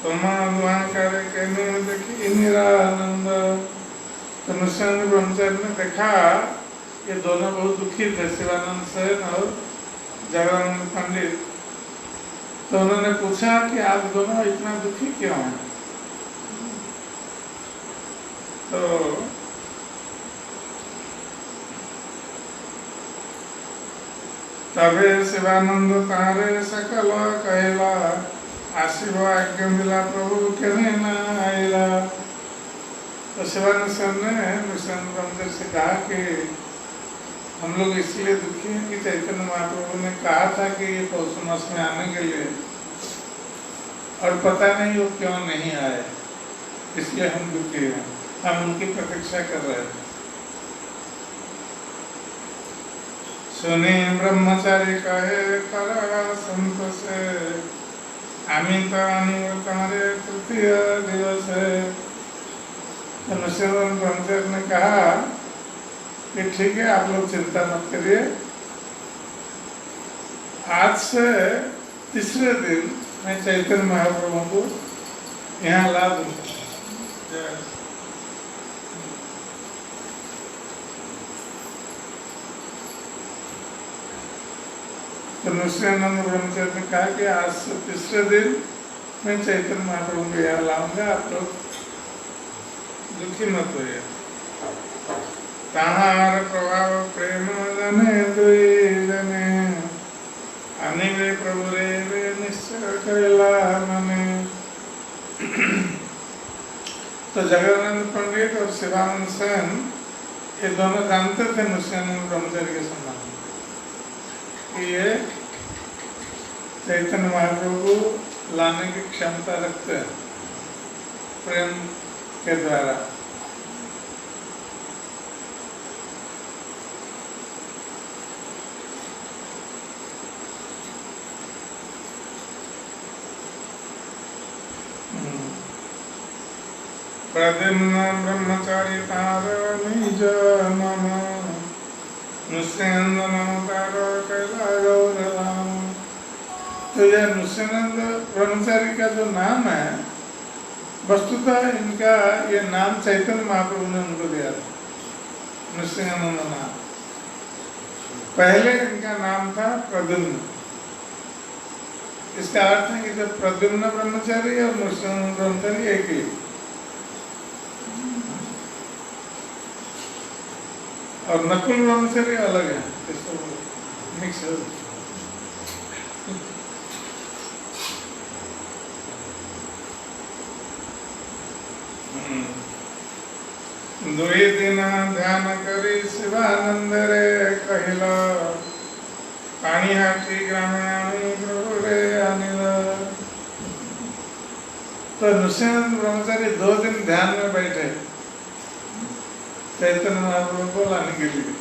तुम्हा दुआ करे कहने देखी निरानंद। तो नृसिंहानंद ब्रह्मचारी ने देखा ये दोनों बहुत दुखी थे, शिवानंद सेन और जगदानंद पंडित। तो उन्होंने पूछा कि आप दोनों इतना दुखी क्यों हैं? तो तबे शिवानंद तारे सकल कहला, आशिव आज्ञा मिला प्रभु कहने न आइला। तो शिवानंद सर ने नृसिंहानंद ब्रह्मचारी से कहा कि हम लोग इसलिए दुखी हैं कि चैतन्य महाप्रभु ने कहा था कि ये पौष मास में आने के लिए, और पता नहीं वो क्यों नहीं आए, इसलिए हम दुखी हैं। हम उनकी प्रतीक्षा कर रहे थे। सुनी ब्रह्मचारी कहे करा संत से, अमित अनिवार्य तृतीय दिवस है। ब्रह्मचारी ने कहा कि ठीक है, आप लोग चिंता मत करिए, आज से तीसरे दिन मैं चैतन्य महाप्रभु को यहाँ ला दूंगा। तो निश्चयानंद ब्रह्मचारी ने कहा कि आज से तीसरे दिन मैं चैतन्य महाप्रभु को यहाँ लाऊंगा, आप लोग दुखी मत होइए। ताहार प्रभाव प्रेम जने दुई जने, अनिवे प्रभु रे वे निश्चय करेला मने। तो जगन्नाथ पंडित और शिवानंद सेन ये दोनों जानते थे निश्चयानंद ब्रह्मचारी के संबंध में कि ये चैतन्य महाप्रभु लाने की क्षमता रखते हैं प्रेम के द्वारा। प्रद्युम्न ब्रह्मचारी तार निज मम, नृसिंहनंदन तार कैला गौरवाम। तो यह नृसिंहनंद ब्रह्मचारी का जो नाम है, वस्तुतः इनका ये नाम चैतन्य महाप्रभु ने उनको दिया था, नृसिंहनंद नाम। पहले इनका नाम था प्रद्युम्न। इसका अर्थ है कि जब प्रद्युम्न ब्रह्मचारी और नृसिंहनंद ब्रह्मचारी एक ही, और नकुल ब्रह्मचारी अलग है, मिक्स है। दुई दिन ध्यान करी शिवानंद रे कहिला, पाणिहाटी ग्रामे आनी प्रभु रे अनिल। तो नृसिंहनंद ब्रह्मचारी 2 दिन ध्यान में बैठे चैतन्य महाप्रभु को लाने के लिए।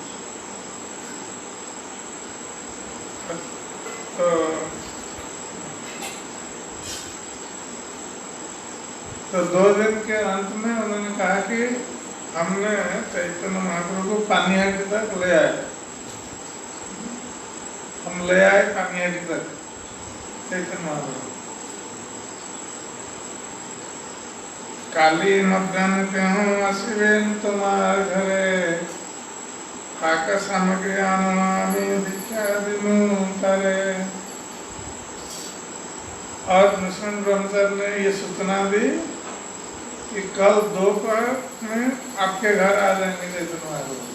तो 2 दिन के अंत में उन्होंने कहा कि हमने चैतन्य महाप्रभु को पानीहाटी तक ले आए, हम ले आए पानीहाटी तक चैतन्य महाप्रभु। काली मध्याह्न त्यौं आसिबेन तुम्हार घरे, पाक सामग्री आनवामी भिक्षा दिनु तारे। और नृसिंह ब्रह्मचारी ने ये सूचना दी कि कल दोपहर में आपके घर आ जाएंगे चैतन्य महाप्रभु,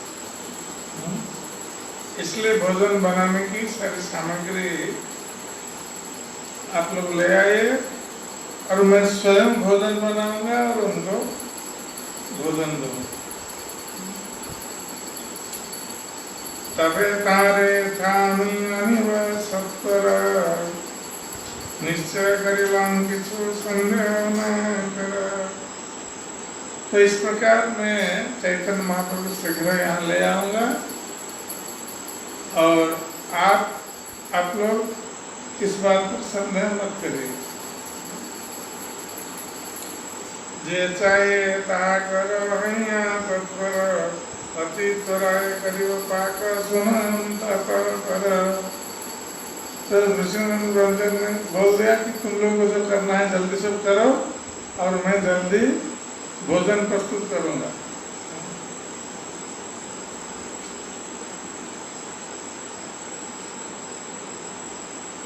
इसलिए भोजन बनाने की सारी सामग्री आप लोग ले आइए, और मैं स्वयं भोजन बनाऊंगा और उनको भोजन दूंगा। तबे तारे थानी अनिव सत्वर, निश्चय करिवां किछु संदेह न कर। तो इस प्रकार मैं चैतन्य महाप्रभु शीघ्र यहाँ ले आऊंगा, और आप लोग इस बात पर संदेह मत करिए। जे चाहिए ता करो हैया तत्पर, अति त्वराए करियो पाक सुनंत कर। तो नृसिंहनंद ब्रह्मचारी ने बोल दिया कि तुम लोगों को जो करना है जल्दी से करो, और मैं जल्दी भोजन प्रस्तुत करूंगा।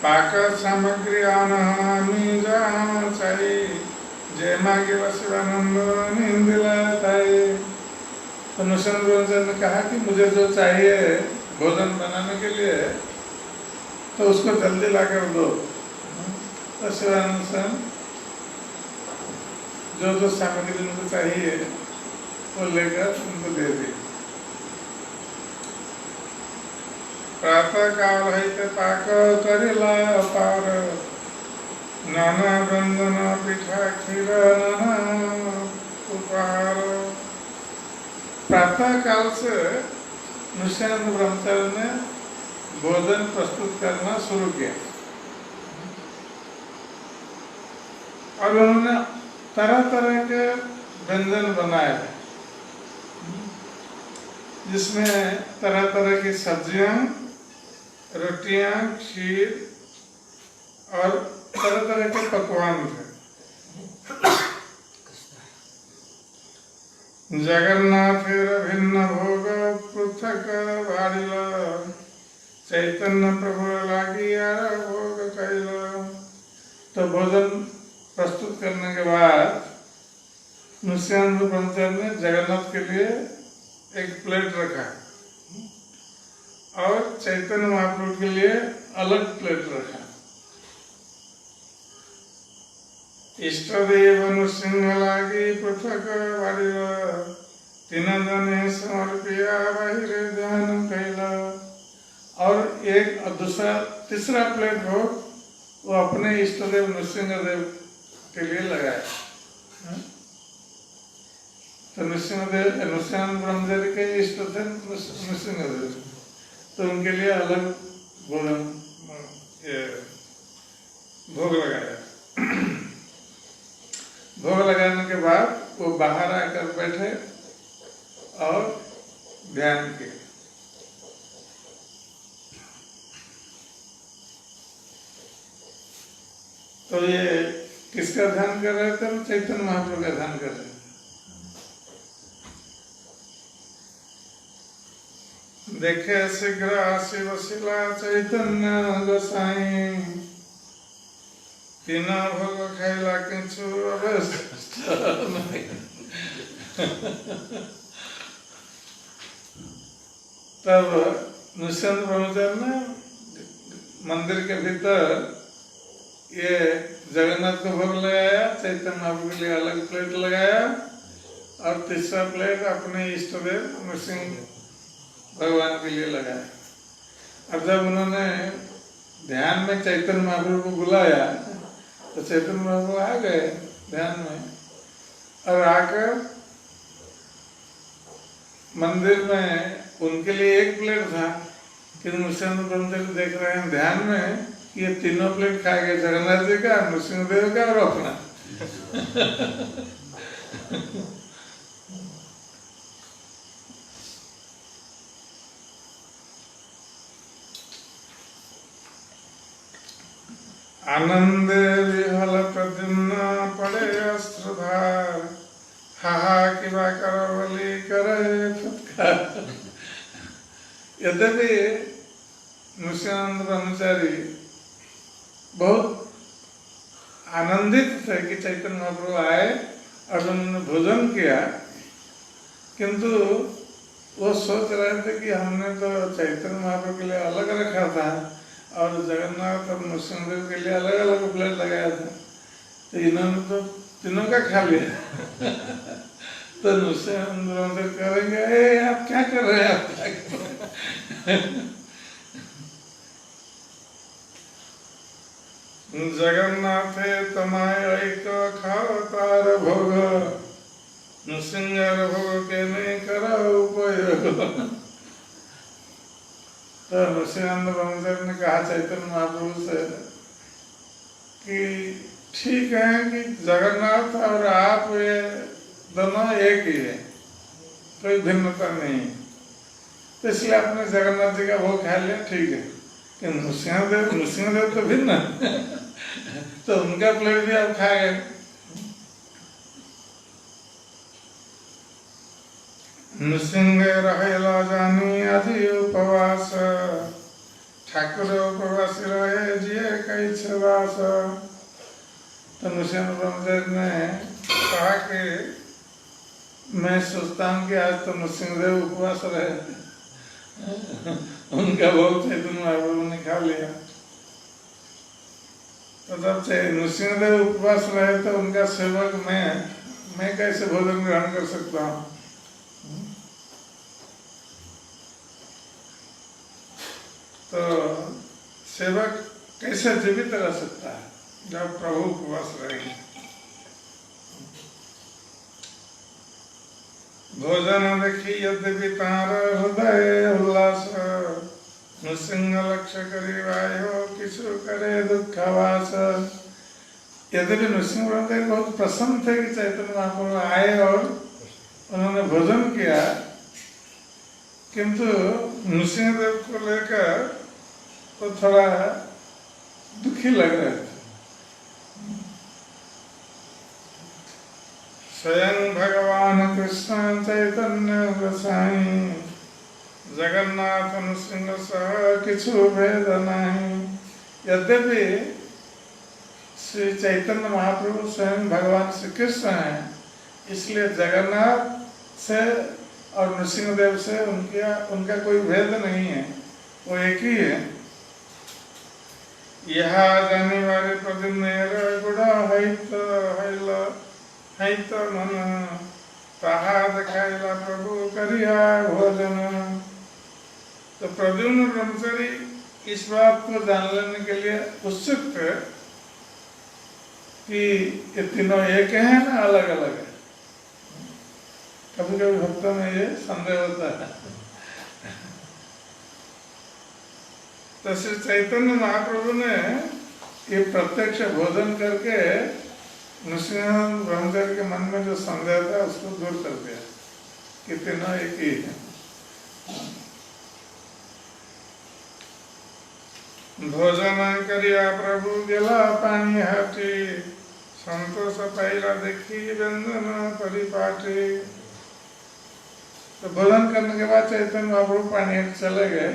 पाक सामग्री आनहामी जहाँ चाहिए, जय मागे शिवानंद निंदिला ताई। तो नृसिंह ब्रह्मचारी ने कहा कि मुझे जो चाहिए भोजन बनाने के लिए, तो उसको जल्दी लाकर दो। तो शिवानंद सेन जो सामग्री उनको चाहिए वो लेकर उनको दे दी। प्रातः काल हईते पाक करिला अपार, नाना व्यंजन पिठा खीर नाना उपहार। प्रातः काल से नित्यानंद ब्रह्मचारी ने भोजन प्रस्तुत करना शुरू किया और उन्होंने तरह तरह के व्यंजन बनाए जिसमें तरह तरह की सब्जियां, रोटियां, खीर और तरह तरह के पकवान थे। जगन्नाथ भिन्न भोग पृथक भाड़िल, चैतन्य प्रभु लागी भोग कैल। तो भोजन प्रस्तुत करने के बाद नित्यानंद ब्रह्मचारी ने जगन्नाथ के लिए एक प्लेट रखा और चैतन्य महाप्रभु के लिए अलग प्लेट रखा। इष्ट देव नृसिंह लागी पृथक बाड़ी, तीन जने समर्पिया बाहिर ध्यान कैला। और एक दूसरा तीसरा प्लेट हो वो अपने इष्ट देव नृसिंह देव के लिए लगाया। तो नित्यानंद ब्रह्मचारी के इष्ट थे नृसिंह देव, तो उनके लिए अलग भोजन भोग लगाया। भोग लगाने के बाद वो बाहर आकर बैठे और ध्यान किए। तो ये किसका ध्यान कर रहे थे? चैतन्य महाप्रभु का ध्यान कर रहे थे। देखे शीघ्र आशी वशिला चैतन्य गोसाई, तीन भोग खाइला किंचु अवशिष्ट नहीं। तब नित्यानंद ब्रह्मचारी ने मंदिर के भीतर ये जगन्नाथ को भोग लगाया, चैतन्य महाप्रभु के लिए अलग प्लेट लगाया और तीसरा प्लेट अपने इष्ट देव नृसिंह भगवान के लिए लगाया। अब जब उन्होंने ध्यान में चैतन्य महाप्रभु को बुलाया तो चैतन्य महाप्रभु आ गए ध्यान में और आकर मंदिर में उनके लिए एक प्लेट था, किंतु नित्यानंद ब्रह्मचारी देख रहे हैं ध्यान में कि ये तीनों प्लेट खा गए, जगन्नाथ जी का, नृसिंह देव का और अपना। आनंद विहल प्रद्युम्न पड़े अस्त्रधार, हाहा किबा करवली करे फुटकार। यद्यपि नित्यानंद ब्रह्मचारी बहुत आनंदित थे कि चैतन्य महाप्रभु आए और उन्होंने भोजन किया, किंतु वो सोच रहे थे कि हमने तो चैतन्य महाप्रभु के लिए अलग रखा था और जगन्नाथ और नृसिंह देव के लिए अलग अलग प्लेट लगाया था, तो इन्होंने तो तीनों का खा लिया। तो नित्यानंद ब्रह्मचारी करेंगे आप क्या कर रहे हैं, आप क्या कर रहे हैं? जगन्नाथे तमाय एक खाओ तार भोग, नृसिंह भोग के नहीं करा उपयोग। तो नित्यानंद ब्रह्मचारी ने कहा चैतन्य महाप्रभु से कि ठीक है कि जगन्नाथ और आप ये दोनों एक ही है, कोई भिन्नता नहीं, तो इसलिए आपने जगन्नाथ जी का भोग खा लिया, ठीक है। कि नृसिंह देव तो भिन्न तो उनका प्लेट भी आप खा गए। नृसिंह रहेला जानी आदि उपवास, ठाकुर उपवास रहे जिये कई छवास। तो नित्यानंद ब्रह्मचारी ने कहा कि मैं सोचता हूँ कि आज तो नृसिंह देव उपवास रहे, उनका भोग चैतन्य महाप्रभु ने खा लिया। तो जब नृसिंह देव उपवास रहे तो उनका सेवक मैं कैसे भोजन ग्रहण कर सकता हूँ? तो सेवक कैसे जीवित रह सकता है जब प्रभु उपवास रहेंगे। भोजन देखी यद्यपि तार हृदय उल्लास, नृसिंह लक्ष्य करी वायो किशु करे दुखवास। यद्यपि नृसिंह बहुत प्रसन्न थे कि चैतन्य महाप्रभु आए और उन्होंने भोजन किया, किंतु नृसिंहदेव को लेकर तो थोड़ा दुखी लग रहे थे। स्वयं भगवान कृष्ण चैतन्य गोसाई, जगन्नाथ नृसिंह सह किछु भेद नहीं। यद्यपि श्री चैतन्य महाप्रभु स्वयं भगवान श्री कृष्ण हैं, इसलिए जगन्नाथ से और नृसिंहदेव से उनका कोई भेद नहीं है, वो एक ही है। यह जाने वाले प्रद्युम्न गुड़ा हैत मन, ताहा देखाइला प्रभु करिया भोजन। तो प्रद्युम्न ब्रह्मचारी इस बात को जान लेने के लिए उत्सुक थे कि ये तीनों एक हैं ना अलग अलग है। कभी कभी भक्तों में ये संदेह होता है। तो श्री चैतन्य महाप्रभु ने ये प्रत्यक्ष भोजन करके नृसिंह ब्रह्मचारी के मन में जो संदेह था उसको दूर कर दिया कि तीनों एक ही है। भोजन करिया प्रभु गेला पानी हाटी, संतोष पाइला देखी व्यंजन परिपाटी। तो भोजन करने के बाद चैतन्य महाप्रभु पानी हाटी चले गए।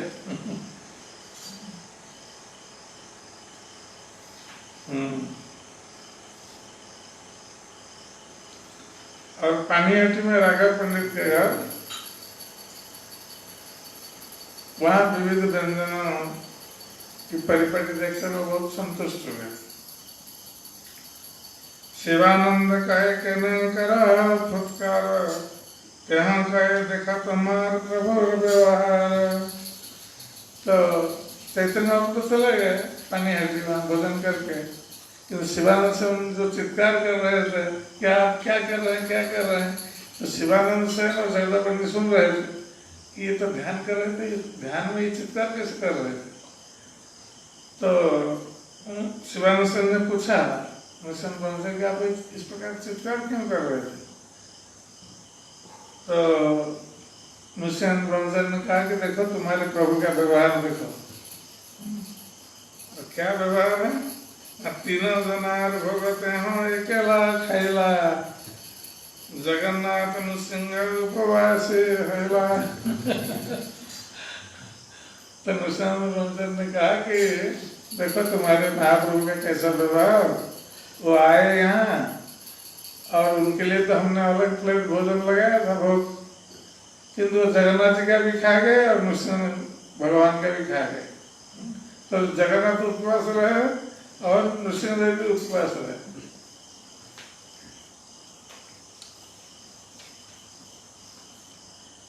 और पानीहाटी में राघव पंडित के घर, वहां विविध व्यंजनों की परिपाटी देखकर वो बहुत संतुष्ट हुए। शिवानंद कहे के नहीं करा फुटकार, कहाँ कहे देखा तुम्हार प्रभु व्यवहार। तो चैतन्य बाबू तो चले गए पानीहाटी वहाँ भोजन करके, किंतु शिवानंद से उन जो चित्कार कर रहे थे, क्या क्या कर रहे हैं क्या कर रहे हैं, तो शिवानंद से और जगदा पंडित सुन रहे थे कि ये तो ध्यान कर रहे थे, ध्यान में ये चित्कार कैसे कर रहे थे। तो शिवानंद सर ने पूछा नृसिंह ब्रह्मचारी कि आप इस प्रकार चित्कार क्यों कर रहे थे। तो नृसिंह ब्रह्मचारी ने कहा कि देखो तुम्हारे प्रभु का व्यवहार देखो। तो क्या व्यवहार है, तीनों जनार भोगते हो अकेला खैला, जगन्नाथ नृसिंह उपवास हैला। तो नृसिंह ब्रह्मचारी ने कहा कि देखो तुम्हारे महाप्रभु का कैसा व्यवहार, वो आए यहाँ और उनके लिए तो हमने अलग प्लेट भोजन लगाया था भोग, किंतु जगन्नाथ जी का भी खा गए और नृसिंह भगवान का भी खा गए। तो जगन्नाथ उपवास रहे और नृसिंहदेव भी उपवास रहे।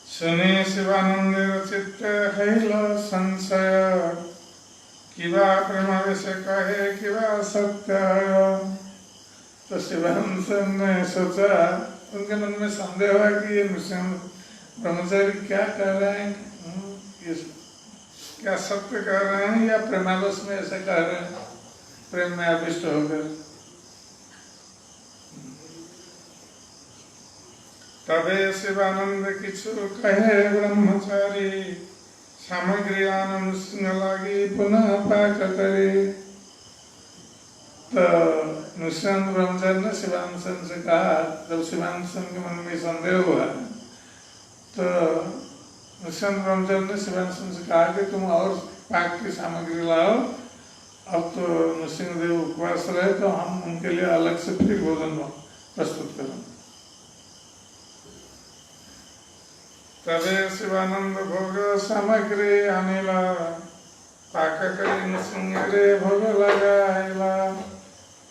सुने शिवानंद चित्त हैल संशय, किवा प्रेम से कहे किवा सत्य। तो शिवानंद ने सोचा, उनके मन में संदेह हुआ कि ये नृसिंह ब्रह्मचारी क्या कह रहे हैं, ये क्या सत्य कह रहे हैं या प्रेमावश में ऐसे कह रहे हैं, प्रेम में आविष्ट होकर। तबे शिवानंद किछु कहे ब्रह्मचारी, सामग्री आनंद सिंह लागी पुनः पाक करे। तो नृसिंह ब्रह्मचारी ने शिवानंद से कहा, जब शिवानंद के मन में संदेह हुआ तो नृसिंह ब्रह्मचारी ने शिवानंद से कहा कि तुम और पाक की सामग्री लाओ, अब तो नृसिंहदेव उपवास रहे तो हम उनके लिए अलग से फिर भोजन प्रस्तुत करें। तबे शिवानंद भोग सामग्री आनेला, पाक करी नृसिंह रे भोग लगाएला।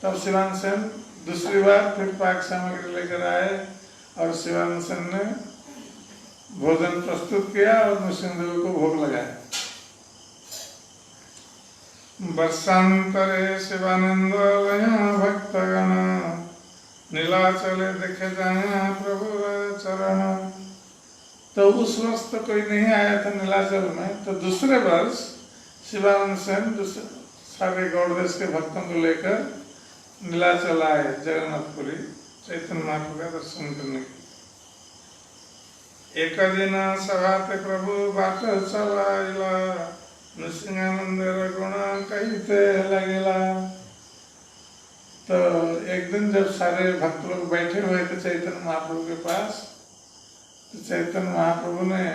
तब शिवानंद सेन दूसरी बार फिर पाक सामग्री लेकर आए और शिवानंद सेन ने भोजन प्रस्तुत किया और नृसिंहदेव को भोग लगाया। वर्षांतरे शिवानंद भक्तगण नीलाचले देखे जाए प्रभु चरण। तो उस वर्ष तो कोई नहीं आया था नीलाचल में, तो दूसरे वर्ष शिवानंद सेन सारे गौड़ देश के भक्तों को लेकर नीलाचल आए जगन्नाथपुरी चैतन्य महाप्रभु का दर्शन करने के। एक दिन सभाते प्रभु बाट चलाइला नृसिंह मंदिर गुण कहते लगेला। तो एक दिन जब सारे भक्त लोग बैठे हुए थे चैतन्य महाप्रभु के पास, तो चैतन्य महाप्रभु ने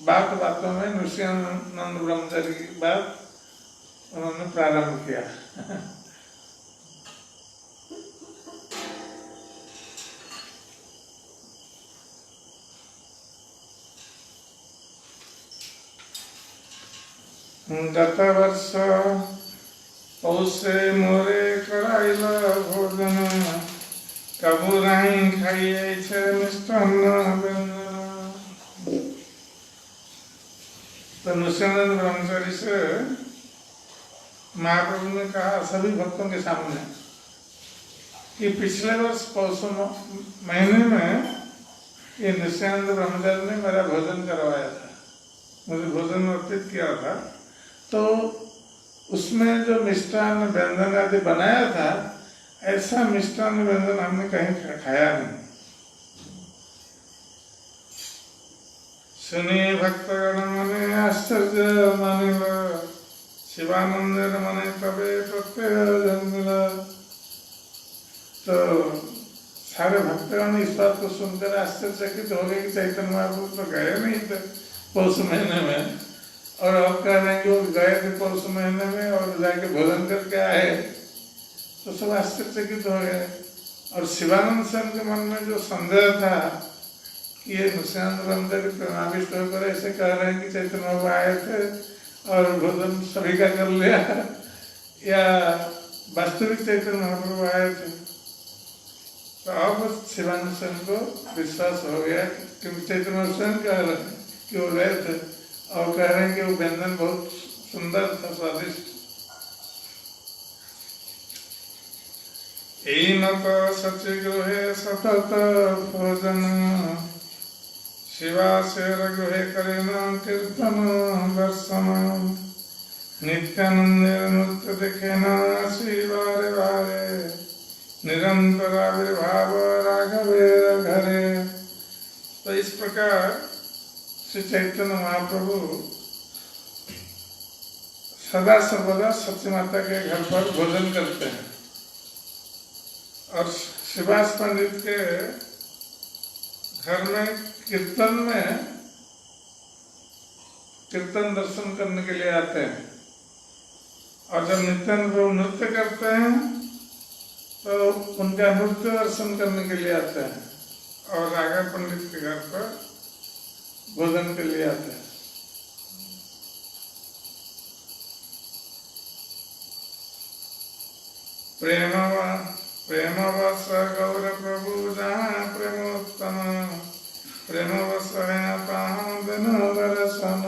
बात बातों में नृसिंहानंद ब्रह्मचारी की बात उन्होंने प्रारंभ किया। गत वर्ष पौषे मोरे कराइल भोजन कबू नहीं खाइए मिष्टान्न व्यंजन। तो नृसिंहानंद ब्रह्मचारी से महाप्रभु ने कहा सभी भक्तों के सामने कि पिछले वर्ष पौष महीने में ये नृसिंहानंद ब्रह्मचारी ने मेरा भोजन करवाया था, मुझे भोजन अर्पित किया था। तो उसमें जो मिष्टान्न व्यंजन आदि बनाया था, ऐसा मिष्टान्न व्यंजन हमने कहीं खाया नहीं। सुनिए भक्तगण मने आश्चर्य मानिल शिवानंद मने तबे प्रत्यय जन्मिल। तो सारे भक्तगण इस बात को सुनकर आश्चर्यचकित हो गए कि चैतन्य महाप्रभु तो गए नहीं थे पौष महीने में, और अब कह रहे हैं कि वो गए थे पौष महीने में और जाके भोजन करके आए। तो सब आश्चर्यचकित हो गए। और शिवानंद सेन के मन में जो संदेह था कि ये नृसिंहानंद ब्रह्मचारी प्रेमाविष्ट होकर ऐसे कह रहे हैं कि चैतन्य बाबू आए थे और भोजन सभी का कर लिया, या वास्तविक चैतन्य महाप्रभु आए थे। तो अब शिवानंद सेन को विश्वास हो गया कि चैतन्य सेन कह रहे हैं कि वो गए थे और कह रहे हैं कि वो व्यंजन बहुत सुंदर था, स्वादिष्ट। सचि गृहे सतत भोजन शिवाशेर गृहे करेन कीर्तन दर्शन नित्यानंदे नृत्य देखेन शिवारे वारे निरंतर आविर्भाव राघवेर घरे। तो इस प्रकार श्री चैतन्य महाप्रभु सदा सर्वदा सच्ची माता के घर पर भोजन करते हैं। और शिवास पंडित के घर में कीर्तन दर्शन करने के लिए आते हैं। और जब नित्यानंद प्रभु नृत्य करते हैं तो उनका नृत्य दर्शन करने के लिए आते हैं, और राघव पंडित के घर पर भोजन के लिए आते हैं। प्रेमवश गौर प्रभु जहाँ प्रेमोत्तम प्रेमवश है तहाँ दिन दर्शन।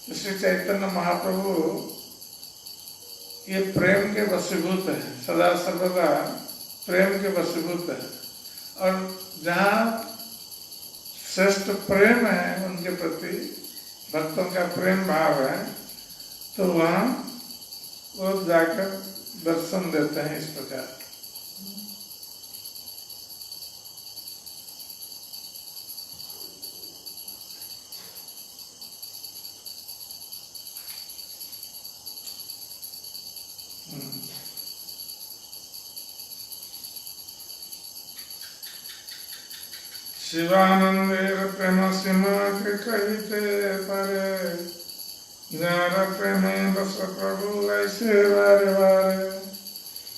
श्री चैतन्य महाप्रभु ये प्रेम के वशीभूत है, सदा सर्वदा प्रेम के वशीभूत है। और जहाँ श्रेष्ठ प्रेम है उनके प्रति, भक्तों का प्रेम भाव है, तो वहाँ वो जाकर दर्शन देते हैं। इस प्रकार शिवानंदेर प्रेम सीमा के कहते परे जार प्रेमे बस प्रभु ऐसे बारे बारे।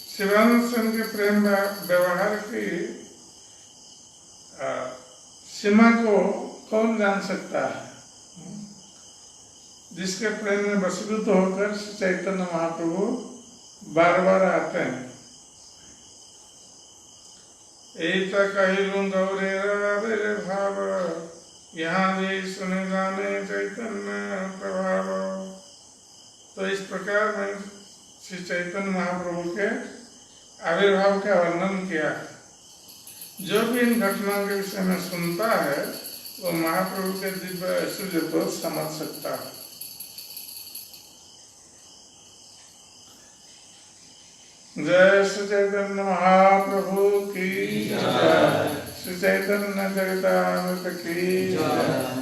शिवानंद सेन के प्रेम व्यवहार की सीमा को कौन जान सकता है? जिसके प्रेम में वशीभूत होकर चैतन्य महाप्रभु बार बार आते हैं। एक कहलूं गौरेर भाव यहाँ भी सुने जाने चैतन्य प्रभाव। तो तो इस प्रकार मैं श्री चैतन्य महाप्रभु के आविर्भाव का वर्णन किया है। जो भी इन घटनाओं के विषय में सुनता है वो महाप्रभु के दिव्य ऐश्वर्य को समझ सकता है। जय श्री चैतन्य महाप्रभु की जय। श्री चैतन्य चरितामृत की जय।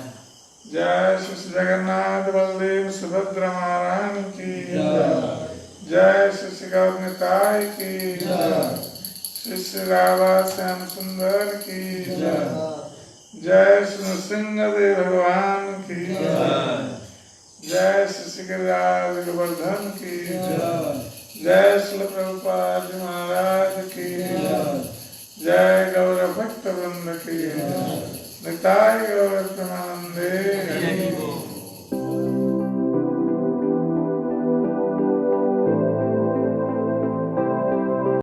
जय श्री जगन्नाथ बलदेव सुभद्रा महारानी की जय। जय श्री गौरनिताय की जय। श्री राधा श्याम सुंदर की जय। जय श्री सिंहदेव भगवान की जय। जय श्री गिरिराज गोवर्धन की जय। जय श्री प्रभुपाद महाराज की जय। जय गौर भक्त वृंद की जय। निताय गौर प्रेमानंदे।